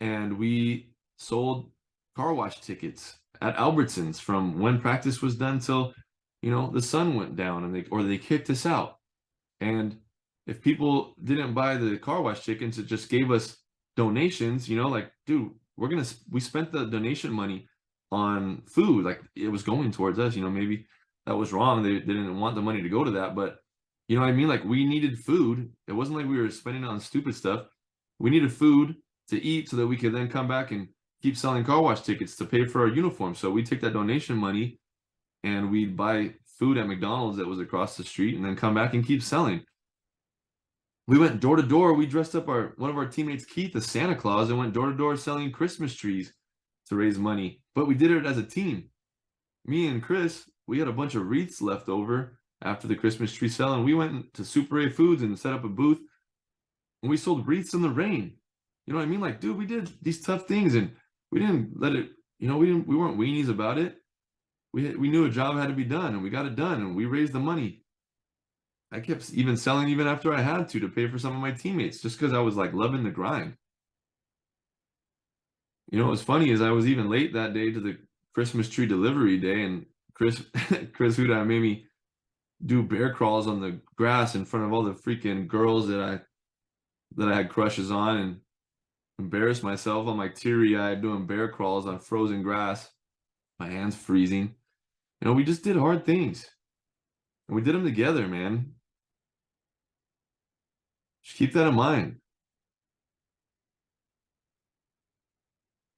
A: and we sold car wash tickets at Albertsons from when practice was done till, the sun went down and they kicked us out. And if people didn't buy the car wash tickets, it just gave us donations, like, dude, we spent the donation money on food. Like it was going towards us, maybe that was wrong. They didn't want the money to go to that, but you know what I mean? Like we needed food. It wasn't like we were spending it on stupid stuff. We needed food to eat so that we could then come back and keep selling car wash tickets to pay for our uniform. So we take that donation money and we'd buy food at McDonald's that was across the street and then come back and keep selling. We went door to door. We dressed up one of our teammates, Keith, as Santa Claus, and went door to door selling Christmas trees to raise money. But we did it as a team. Me and Chris, we had a bunch of wreaths left over after the Christmas tree sale, and we went to Super A Foods and set up a booth, and we sold wreaths in the rain. You know what I mean? Like, dude, we did these tough things, and we didn't let it. We weren't weenies about it. We knew a job had to be done, and we got it done, and we raised the money. I kept even selling even after I had to pay for some of my teammates, just because I was like loving the grind. What's funny is I was even late that day to the Christmas tree delivery day, and Chris Huda made me do bear crawls on the grass in front of all the freaking girls that I had crushes on, and embarrassed myself. I'm like teary-eyed doing bear crawls on frozen grass, my hands freezing. We just did hard things, and we did them together, man. Just keep that in mind.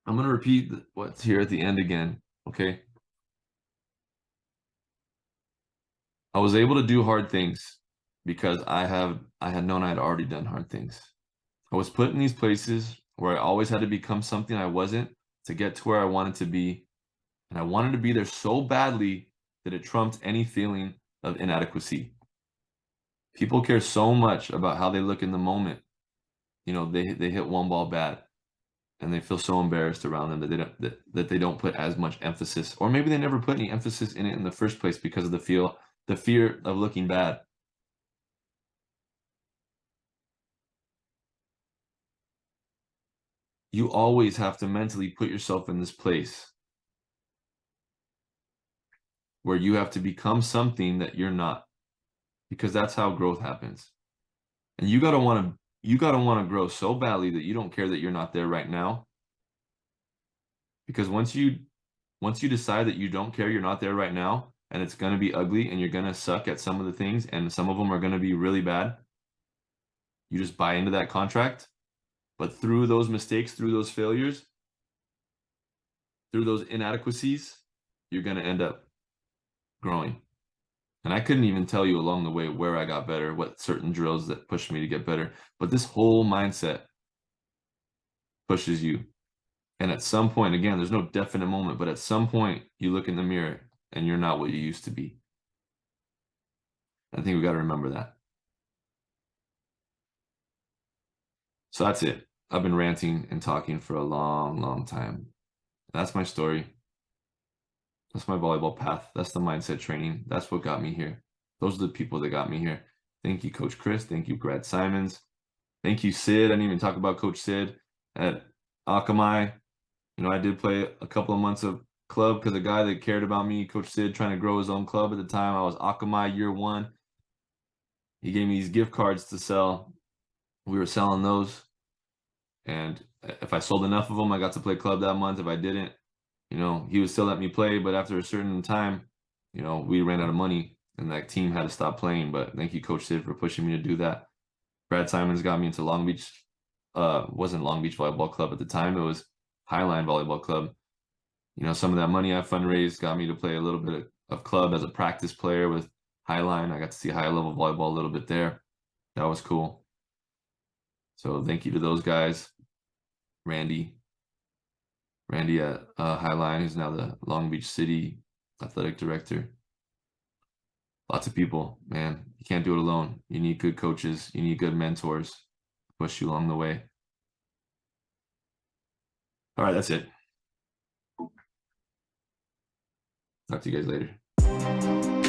A: I'm going to repeat what's here at the end again, okay? I was able to do hard things because I had known I had already done hard things. I was put in these places where I always had to become something I wasn't to get to where I wanted to be, and I wanted to be there so badly that it trumped any feeling of inadequacy. People care so much about how they look in the moment. They hit one ball bad, and they feel so embarrassed around them that they don't put as much emphasis, or maybe they never put any emphasis in it in the first place because of the fear of looking bad. You always have to mentally put yourself in this place where you have to become something that you're not, because that's how growth happens. And you gotta want to grow so badly that you don't care that you're not there right now. Because once you decide that you don't care, you're not there right now, and it's gonna be ugly, and you're gonna suck at some of the things, and some of them are gonna be really bad. You just buy into that contract. But through those mistakes, through those failures, through those inadequacies, you're gonna end up growing. And I couldn't even tell you along the way where I got better, what certain drills that pushed me to get better. But this whole mindset pushes you. And at some point, again, there's no definite moment, but at some point you look in the mirror and you're not what you used to be. I think we got to remember that. So that's it. I've been ranting and talking for a long, long time. That's my story. That's my volleyball path. That's the mindset training. That's what got me here. Those are the people that got me here. Thank you, Coach Chris. Thank you, Brad Simons. Thank you, Sid. I didn't even talk about Coach Sid at Akamai. I did play a couple of months of club because a guy that cared about me, Coach Sid, trying to grow his own club at the time. I was Akamai year one. He gave me these gift cards to sell. We were selling those. And if I sold enough of them, I got to play club that month. If I didn't, he would still let me play. But after a certain time, we ran out of money and that team had to stop playing. But thank you, Coach Sid, for pushing me to do that. Brad Simons got me into Long Beach. Wasn't Long Beach Volleyball Club at the time. It was Highline Volleyball Club. Some of that money I fundraised got me to play a little bit of club as a practice player with Highline. I got to see high level volleyball a little bit there. That was cool. So thank you to those guys. Randy at Highline, who's now the Long Beach City athletic director. Lots of people, man. You can't do it alone. You need good coaches. You need good mentors to push you along the way. All right, that's it. Talk to you guys later.